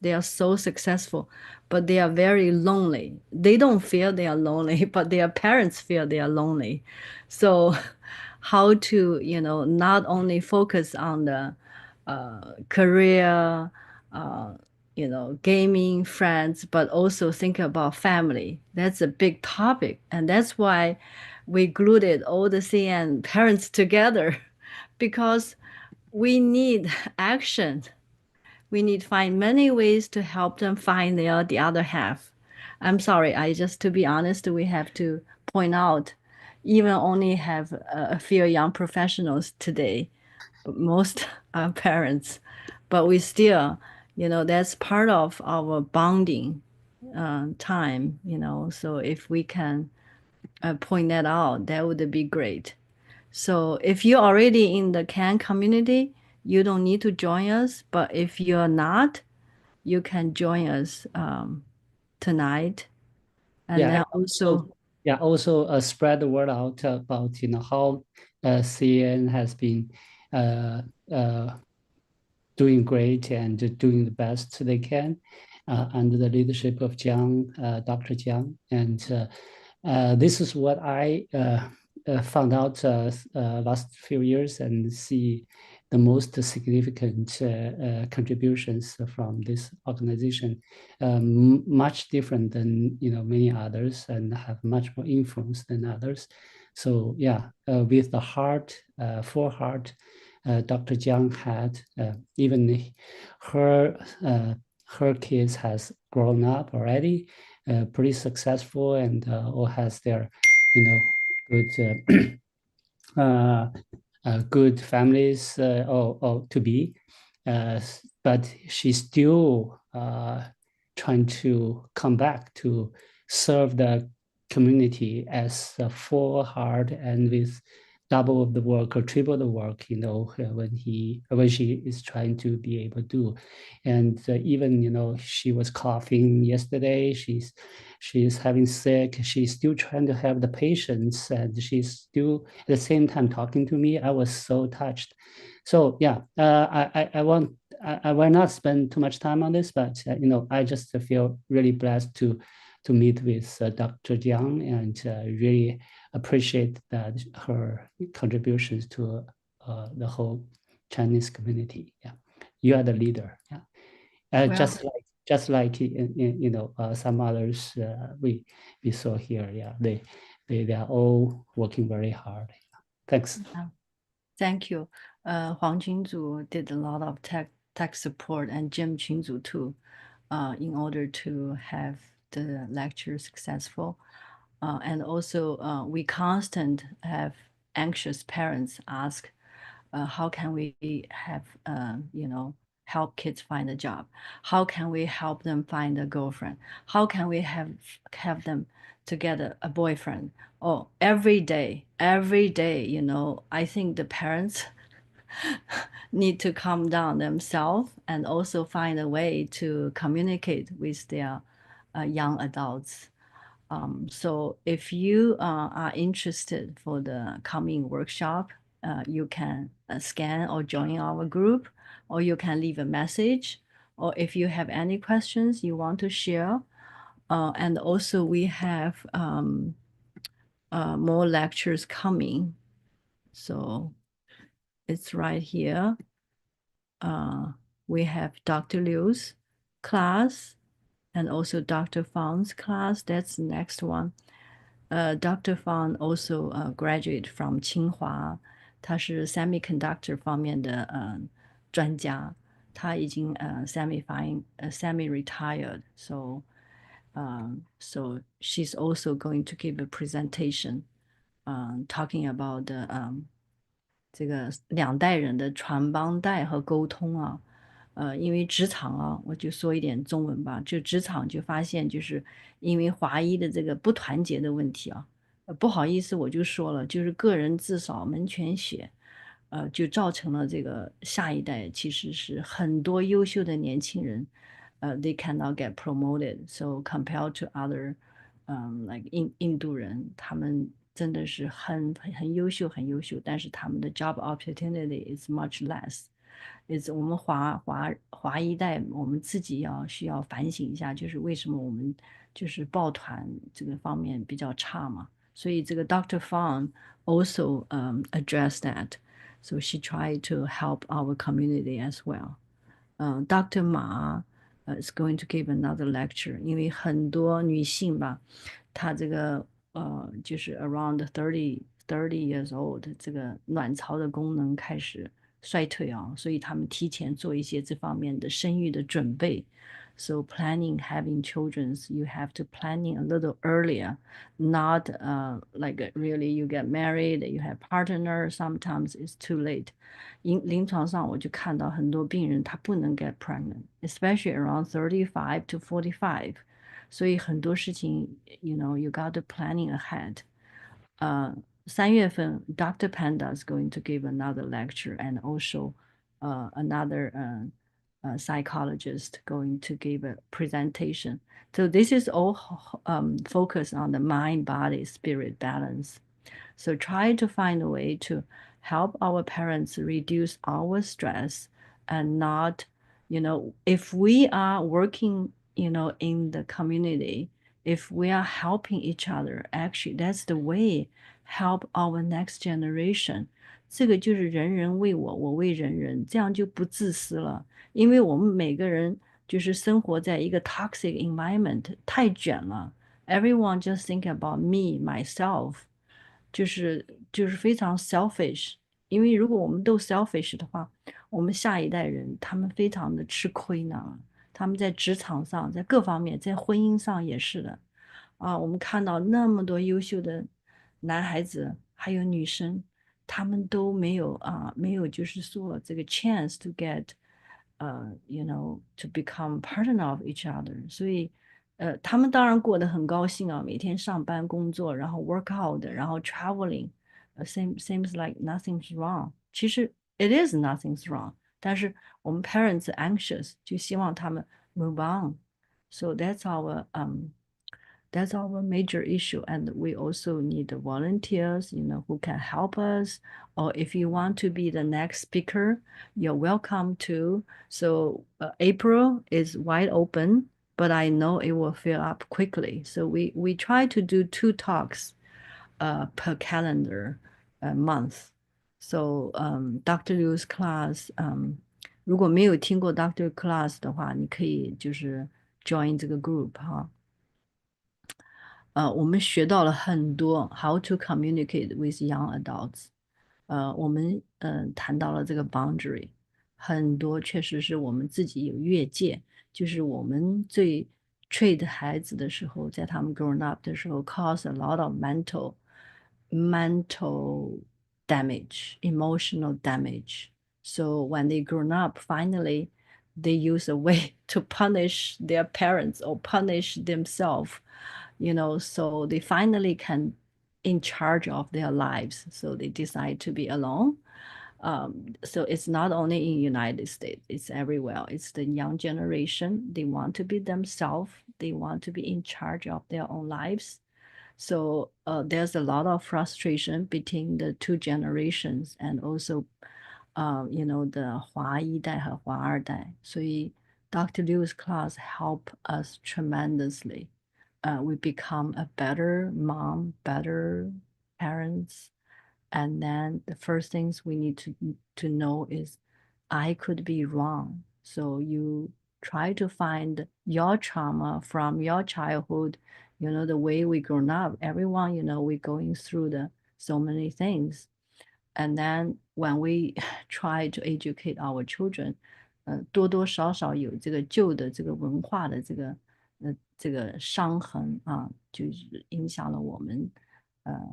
they are so successful, but they are very lonely. They don't feel they are lonely, but their parents feel they are lonely. So how to, not only focus on the career, gaming, friends, but also think about family. That's a big topic. And that's why we glued all the CN parents together, because we need action. We need to find many ways to help them find the other half. I'm sorry, to be honest, we have to point out, even only have a few young professionals today, but most are parents. But we still, that's part of our bonding time, so if we can point that out, that would be great. So if you're already in the CAN community, you don't need to join us. But if you're not, you can join us tonight. And Yeah, then also, also spread the word out about how CN has been doing great and doing the best they can under the leadership of Dr. Jiang. And this is what I found out last few years and see the most significant contributions from this organization, much different than many others, and have much more influence than others. So yeah, with the heart, full heart, Dr. Jiang had, even her kids has grown up already, pretty successful, and all has their good good families or to be, but she's still trying to come back to serve the community as a full heart and with double of the work or triple the work, when she is trying to be able to do. And even, she was coughing yesterday, she's having sick, she's still trying to help the patients, and she's still at the same time talking to me. I was so touched. So yeah, I will not spend too much time on this, but I just feel really blessed to meet with Dr. Jiang, and really appreciate that her contributions to the whole Chinese community. Yeah, you are the leader. Yeah, well, just like some others we saw here. Yeah, they are all working very hard. Thanks. thank you. Huang Junzu did a lot of tech support, and Jim Qunzu too, in order to have the lecture successful. And also, we constant have anxious parents ask, how can we have, help kids find a job? How can we help them find a girlfriend? How can we have them to get a boyfriend? Oh, every day, I think the parents need to calm down themselves and also find a way to communicate with their young adults. So if you are interested for the coming workshop, you can scan or join our group, or you can leave a message, or if you have any questions you want to share. And also we have more lectures coming. So it's right here. We have Dr. Liu's class and also Dr. Fang's class. That's the next one. Dr. Fang also graduate from 清华，他是 semiconductor 方面的专家，他已经semi retired. So she's also going to give a presentation, talking about the 这个两代人的传帮带和沟通啊。因为职场啊，我就说一点中文吧，就职场就发现，就是因为华裔的这个不团结的问题啊，不好意思，我就说了，就是个人自扫门前雪，就造成了这个下一代其实是很多优秀的年轻人，they cannot get promoted. So compared to other, like 印度人，他们真的是很优秀，很优秀，但是他们的 job opportunity is much less. 我们华一代，我们自己需要反省一下，就是为什么我们就是抱团这个方面比较差嘛。所以这个 Dr. Fang also addressed that. So she tried to help our community as well. Dr. Ma is going to give another lecture. 因为很多女性吧，她这个就是 around 30 years old，这个卵巢的功能开始衰退啊，所以他们提前做一些这方面的生育的准备。So planning having children, you have to planning a little earlier, not like really you get married, you have partner, sometimes it's too late. 临床上我就看到很多病人他不能 get pregnant, especially around 35 to 45. 所以很多事情 you got to planning ahead. 3月份 Dr. Panda is going to give another lecture, and also another psychologist going to give a presentation. So this is all focused on the mind, body, spirit balance. So try to find a way to help our parents reduce our stress and not, if we are working, in the community, if we are helping each other, actually that's the way help our next generation. 这个就是人人为我，我为人人，这样就不自私了。因为我们每个人就是生活在一个 toxic environment，太卷了。Everyone just think about me, myself. 就是非常 selfish，因为如果我们都 selfish 的话，我们下一代人他们非常的吃亏呢。他们在职场上，在各方面，在婚姻上也是的。我们看到那么多优秀的男孩子还有女生，他们都没有就是说这个 chance to get to become partner of each other。所以他们当然过得很高兴啊，每天上班工作，然后 work out，然后 traveling，seems like nothing's wrong。其实 it is nothing's wrong，但是我们 parents anxious，就希望他们 move on。So that's our major issue, and we also need volunteers, who can help us. Or if you want to be the next speaker, you're welcome to. So April is wide open, but I know it will fill up quickly. So we try to do 2 talks per calendar month. So Dr. Liu's class, 如果没有听过 Dr. class 的话，你可以就是 join 这个 group 哈。我们学到了很多 how to communicate with young adults。我们谈到了这个 boundary，很多确实是我们自己有越界，就是我们最 treat 孩子的时候，在他们 grown up 的时候 cause a lot of mental damage, emotional damage. So when they grown up, finally they use a way to punish their parents or punish themselves. So they finally can in charge of their lives. So they decide to be alone. So it's not only in United States, it's everywhere. It's the young generation. They want to be themselves. They want to be in charge of their own lives. So there's a lot of frustration between the 2 generations, and also, the 华一代和华二代。所以 Dr. Liu's class help us tremendously. We become a better mom, better parents. And then the first things we need to know is I could be wrong. So you try to find your trauma from your childhood, the way we grown up. Everyone, we're going through so many things. And then when we try to educate our children, 多多少少有这个旧的这个文化的这个伤痕啊，就是影响了我们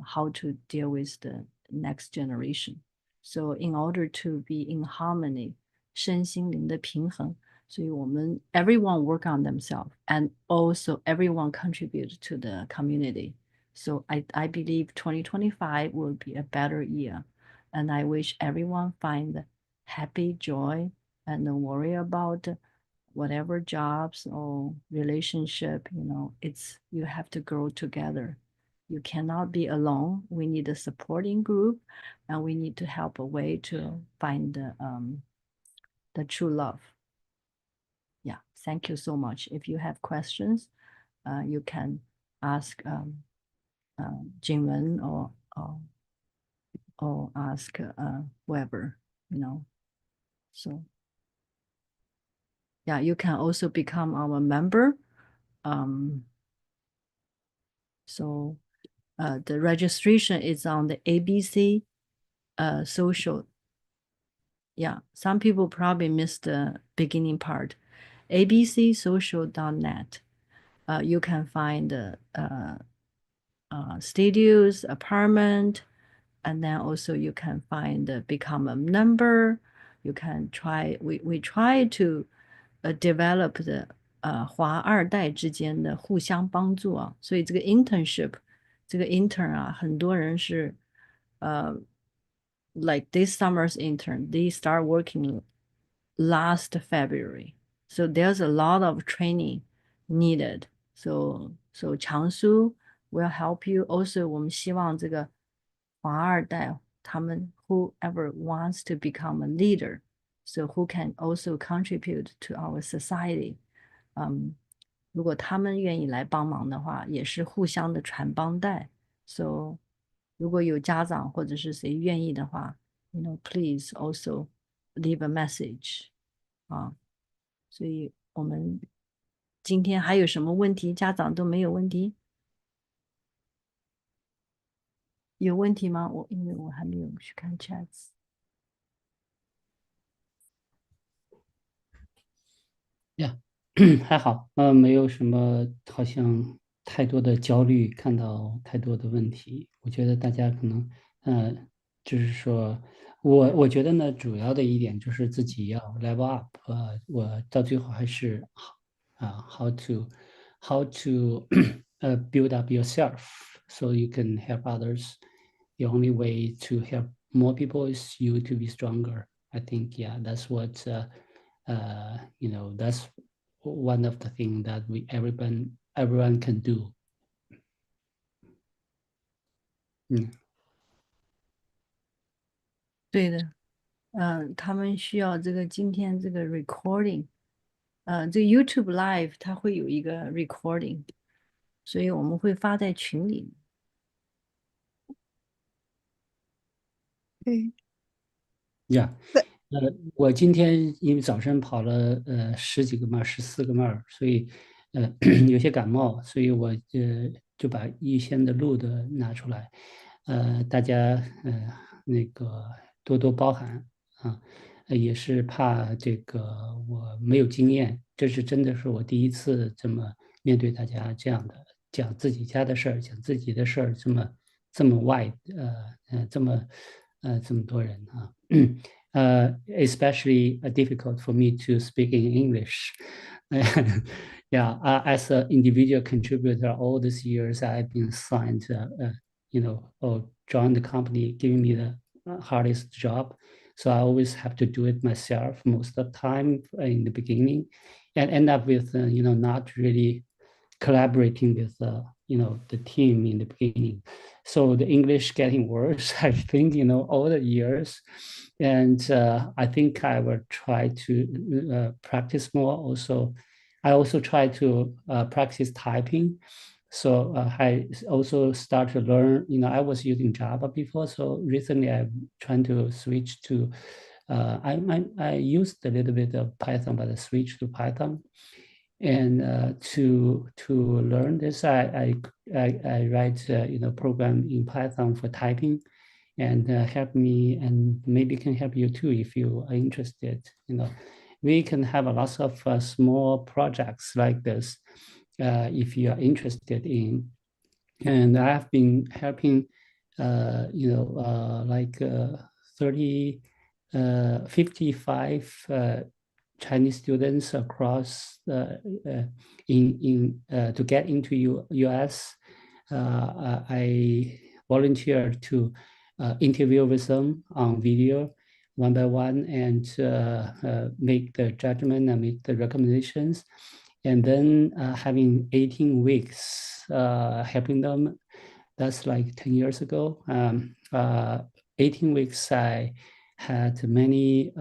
how to deal with the next generation. So in order to be in harmony, 身心灵的平衡，所以我们 everyone work on themselves and also everyone contribute to the community. So I believe 2025 will be a better year. And I wish everyone find happy, joy, and don't worry about whatever jobs or relationship, it's you have to grow together. You cannot be alone. We need a supporting group, and we need to help a way to find the true love. Yeah, thank you so much. If you have questions, you can ask Jingwen or ask whoever, So yeah, you can also become our member. So the registration is on the ABC social. Yeah, some people probably missed the beginning part. abcsocial.net. You can find studios, apartment, and then also you can find become a member. You can try. We try to develop the 华二代之间的互相帮助啊，所以这个 internship，这个 intern 啊，很多人是like this summer's intern, they start working last February, so there's a lot of training needed. So Changsu will help you. Also, 我们希望这个华二代他们 whoever wants to become a leader, so who can also contribute to our society. 如果他们愿意来帮忙的话，也是互相的传帮带。So 如果有家长或者是谁愿意的话，please also leave a message 啊。所以我们今天还有什么问题？家长都没有问题？有问题吗？因为我还没有去看 chats。还好，没有什么好像太多的焦虑，看到太多的问题。我觉得大家可能，就是说我觉得呢，主要的一点就是自己要 level up。我到最后还是how to build up yourself so you can help others. The only way to help more people is you to be stronger. I think, yeah, that's what that's one of the things that everyone can do. 对的，他们需要今天这个 recording，这个 YouTube Live 它会有一个 recording，所以我们会发在群里。Yeah. 我今天因为早晨跑了10几个迈，14个迈，所以有些感冒，所以我就把预先的录的拿出来，大家那个多多包涵啊，也是怕这个我没有经验，这是真的是我第一次这么面对大家这样的讲自己家的事儿，讲自己的事儿，这么外这么多人啊。Especially difficult for me to speak in English. Yeah, as an individual contributor, all these years I've been assigned, or joined the company, giving me the hardest job. So I always have to do it myself most of the time in the beginning, and end up with, not really collaborating with, the team in the beginning. So the English getting worse, I think, all the years. And I think I will try to practice more. Also, I also try to practice typing. So I also start to learn, I was using Java before. So recently I'm trying to switch to I used a little bit of Python, but I switched to Python. And to learn this, I write program in Python for typing, and help me, and maybe can help you too if you are interested. We can have a lot of small projects like this if you are interested in. And I have been helping, like 55 Chinese students across to get into US. I volunteered to interview with them on video one by one, and make the judgment and make the recommendations. And then having 18 weeks helping them, that's like 10 years ago. 18 weeks, I had many,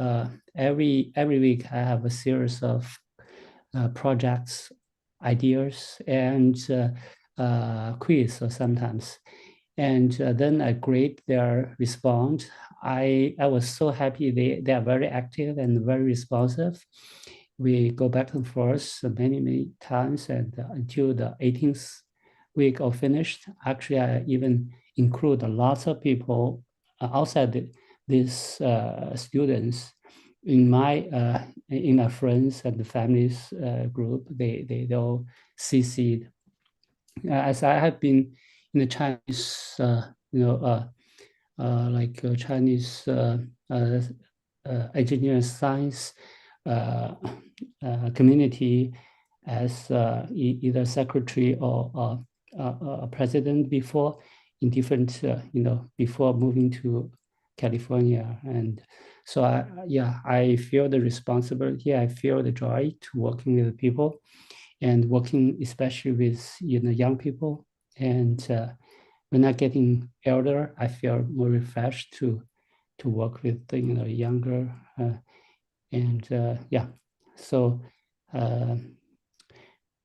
every week I have a series of projects, ideas, and quiz sometimes. And then I grade their response. I was so happy. They are very active and very responsive. We go back and forth many times, and until the 18th week of finished. Actually, I even include lots of people outside these students in my friends and the families group. They all CC'd. As I have been in the Chinese, Chinese engineering science community as either secretary or president before, in different, before moving to California. And so I feel the responsibility, I feel the joy to working with people, and working especially with young people. And when I'm getting elder, I feel more refreshed to work with the younger, so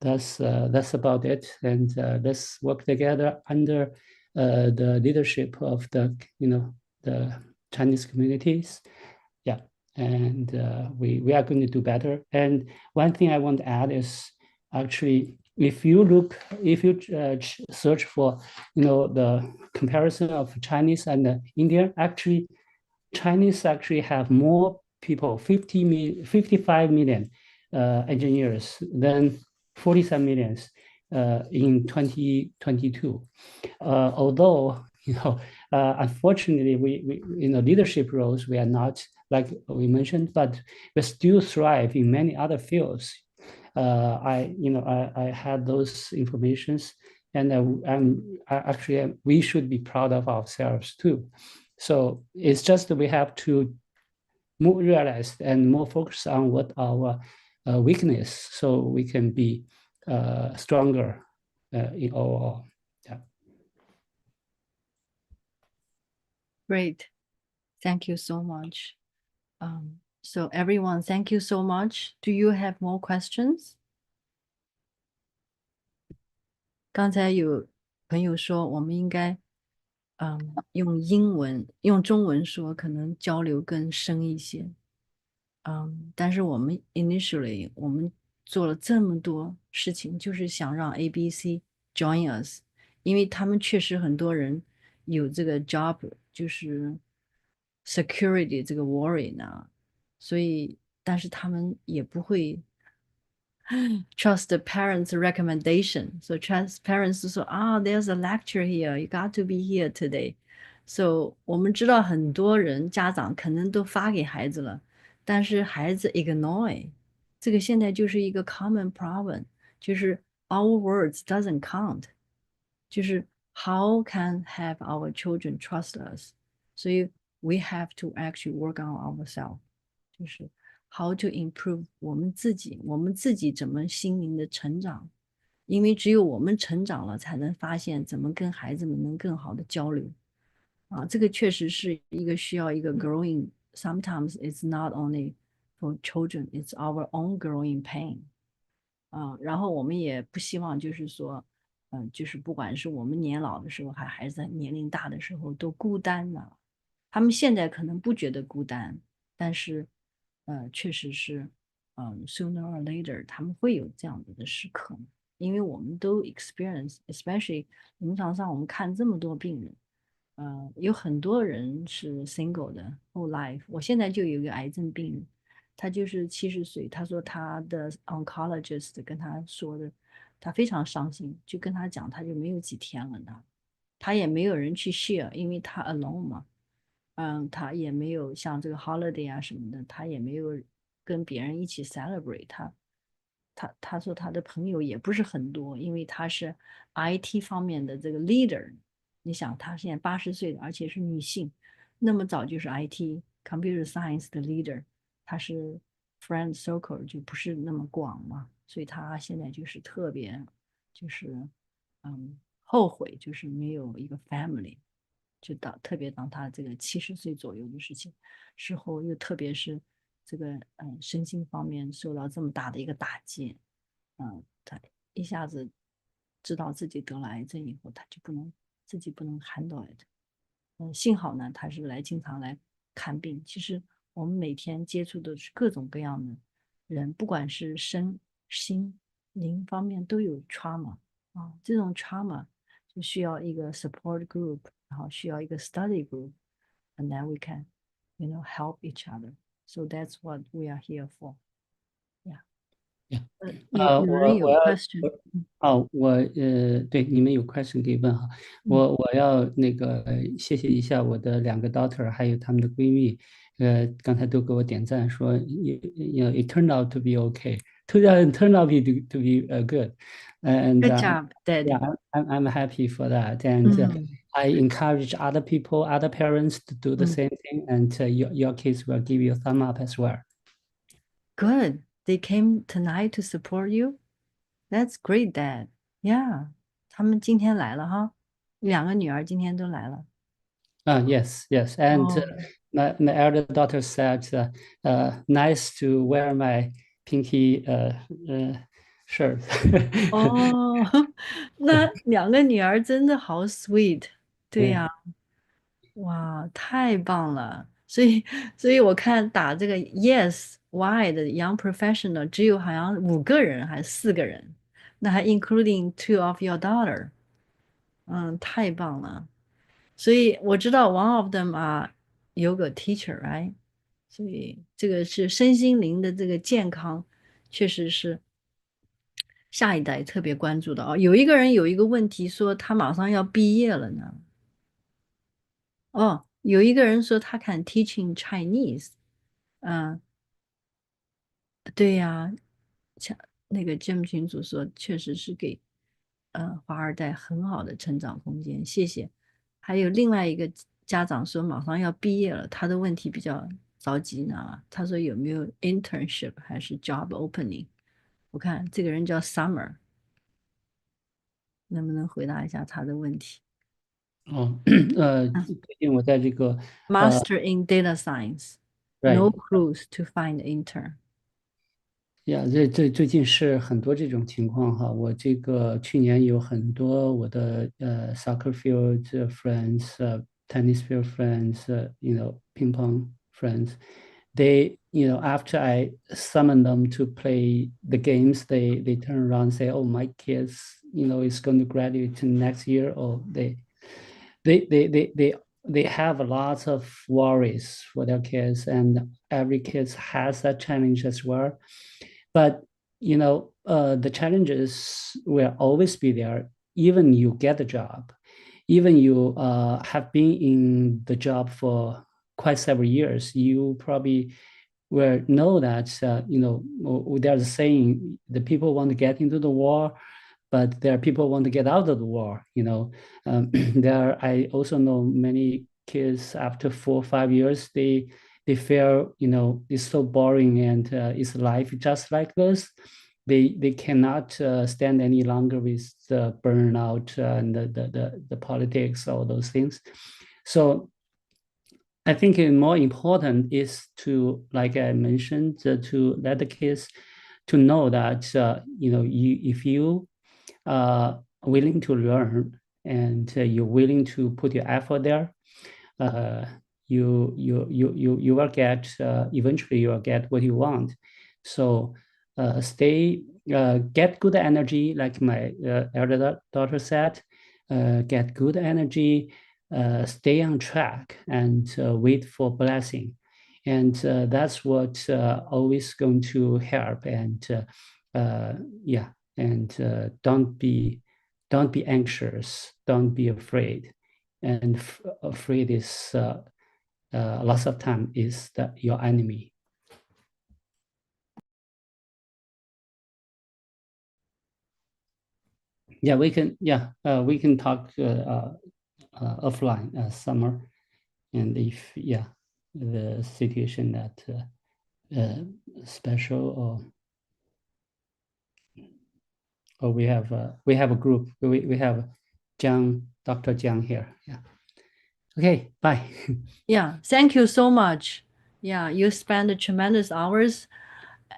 that's about it. And let's work together under the leadership of the Chinese communities. Yeah, and we are going to do better. And one thing I want to add is, actually, if you search for the comparison of Chinese and India, actually Chinese actually have more people, 55 million engineers than 47 million in 2022. Although unfortunately, we leadership roles, we are not, like we mentioned, but we still thrive in many other fields. I had those informations, and actually we should be proud of ourselves too. So it's just that we have to more realize and more focus on what our weakness, so we can be stronger in overall. Yeah. Great. Thank you so much. So everyone, thank you so much. Do you have more questions? 刚才有朋友说我们应该用中文说，可能交流更深一些。但是我们 initially 我们做了这么多事情，就是想让 ABC join us， 因为他们确实很多人有这个 job， 就是 security 这个 worry 呢，所以但是他们也不会trust the parents' recommendation. So trust parents to say, there's a lecture here. You got to be here today. So 我们知道很多人家长可能都发给孩子了，但是孩子 ignore。这个现在就是一个 common problem， 就是 our words doesn't count， 就是 how can have our children trust us？ 所以 we have to actually work on ourselves， 就是。How to improve 我们自己怎么心灵的成长，因为只有我们成长了，才能发现怎么跟孩子们能更好的交流。这个确实是一个需要一个 growing. Sometimes it's not only for children, it's our own growing pain. 然后我们也不希望就是说，就是不管是我们年老的时候，还是在年龄大的时候都孤单了。他们现在可能不觉得孤单。但是确实是sooner or later 他们会有这样子的时刻，因为我们都 experience，especially 临床上我们看这么多病人，有很多人是 single 的 whole life。我现在就有一个癌症病人，他就是70岁，他说他的 oncologist 跟他说的，他非常伤心，就跟他讲他就没有几天了呢，他也没有人去 share，因为他 alone 嘛。他也没有像这个 holiday 啊什么的，他也没有跟别人一起 celebrate。他说他的朋友也不是很多，因为他是 IT 方面的这个 leader。你想，他现在80岁了，而且是女性，那么早就是 IT computer science 的 leader，他是 friend circle 就不是那么广嘛，所以他现在就是特别就是后悔，就是没有一个 family。就特别当他这个70岁左右的事情，事后又特别是这个身心方面受到这么大的一个打击，他一下子知道自己得了癌症以后，他就自己不能 handle it。幸好呢，他是经常来看病。其实我们每天接触的是各种各样的人，不管是身心灵方面都有 trauma 这种 trauma 就需要一个 support group，然后需要一个 study group，and then we can help each other. So that's what we are here for. Yeah. Yeah. 有人有 question？对，你们有 question 可以问哈。我要那个谢谢一下我的2个 daughter，还有她们的闺蜜，刚才都给我点赞说，it turned out to be okay, turned out to be good, and Good job, Daddy. yeah, I'm happy for that, and I encourage other people, other parents to do the same thing, and your kids will give you a thumb up as well. Good. They came tonight to support you. That's great, Dad. Yeah. 他们今天来了哈，2个女儿今天都来了。Yes, and my elder daughter said, "Nice to wear my pinky shirt." 那2个女儿真的好 sweet。对呀，哇，太棒了！所以我看打这个 Yes Why 的 Young Professional 只有好像5个人还是4个人，那还 including 2 of your daughter。太棒了。所以我知道 one of them are yoga teacher，right？所以这个是身心灵的这个健康，确实是下一代特别关注的哦。有一个人有一个问题说他马上要毕业了呢。有一个人说他看 teaching Chinese。对呀，像那个 Jim 群主说，确实是给华二代很好的成长空间，谢谢。还有另外一个家长说马上要毕业了，他的问题比较着急呢。他说有没有 internship 还是 job opening？我看这个人叫 Summer，能不能回答一下他的问题最近我在这个？Master in data science， no clues to find intern。最近是很多这种情况哈。我这个去年有很多我的soccer field friends, tennis field friends, ping pong friends. They, after I summon them to play the games, they turn around and say, "Oh, my kids, is going to graduate next year," or they have lots of worries for their kids, and every kid has that challenge as well. But the challenges will always be there, even you get the job, even you have been in the job for quite several years. You probably will know that there's a saying: the people want to get into the war, but there are people who want to get out of the war. I also know many kids after 4 or 5 years, they feel it's so boring, and is life just like this? They cannot stand any longer with the burnout and the politics, all those things. So I think more important is to, like I mentioned, to let the kids to know that if you are willing to learn, and you're willing to put your effort there, you will get eventually you will get what you want. So get good energy, like my elder daughter said. Get good energy, stay on track, and wait for blessing. And that's what always going to help. And yeah, and don't be anxious, don't be afraid. And afraid is lots of time is your enemy. Yeah, we can talk offline summer, and if the situation that special, or we have a group, we have Dr. Jiang here. Yeah. Okay, bye. Yeah, thank you so much. Yeah, you spend tremendous hours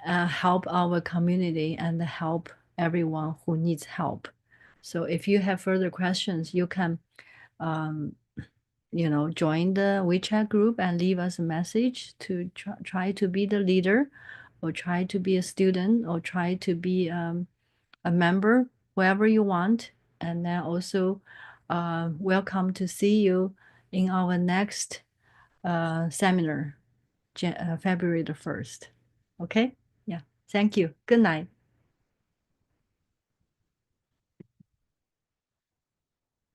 help our community and help everyone who needs help. So if you have further questions, you can join the WeChat group and leave us a message to try to be the leader, or try to be a student, or try to be a member, wherever you want. And then also welcome to see you in our next seminar, February the 1st. Okay? Yeah. Thank you. Good night.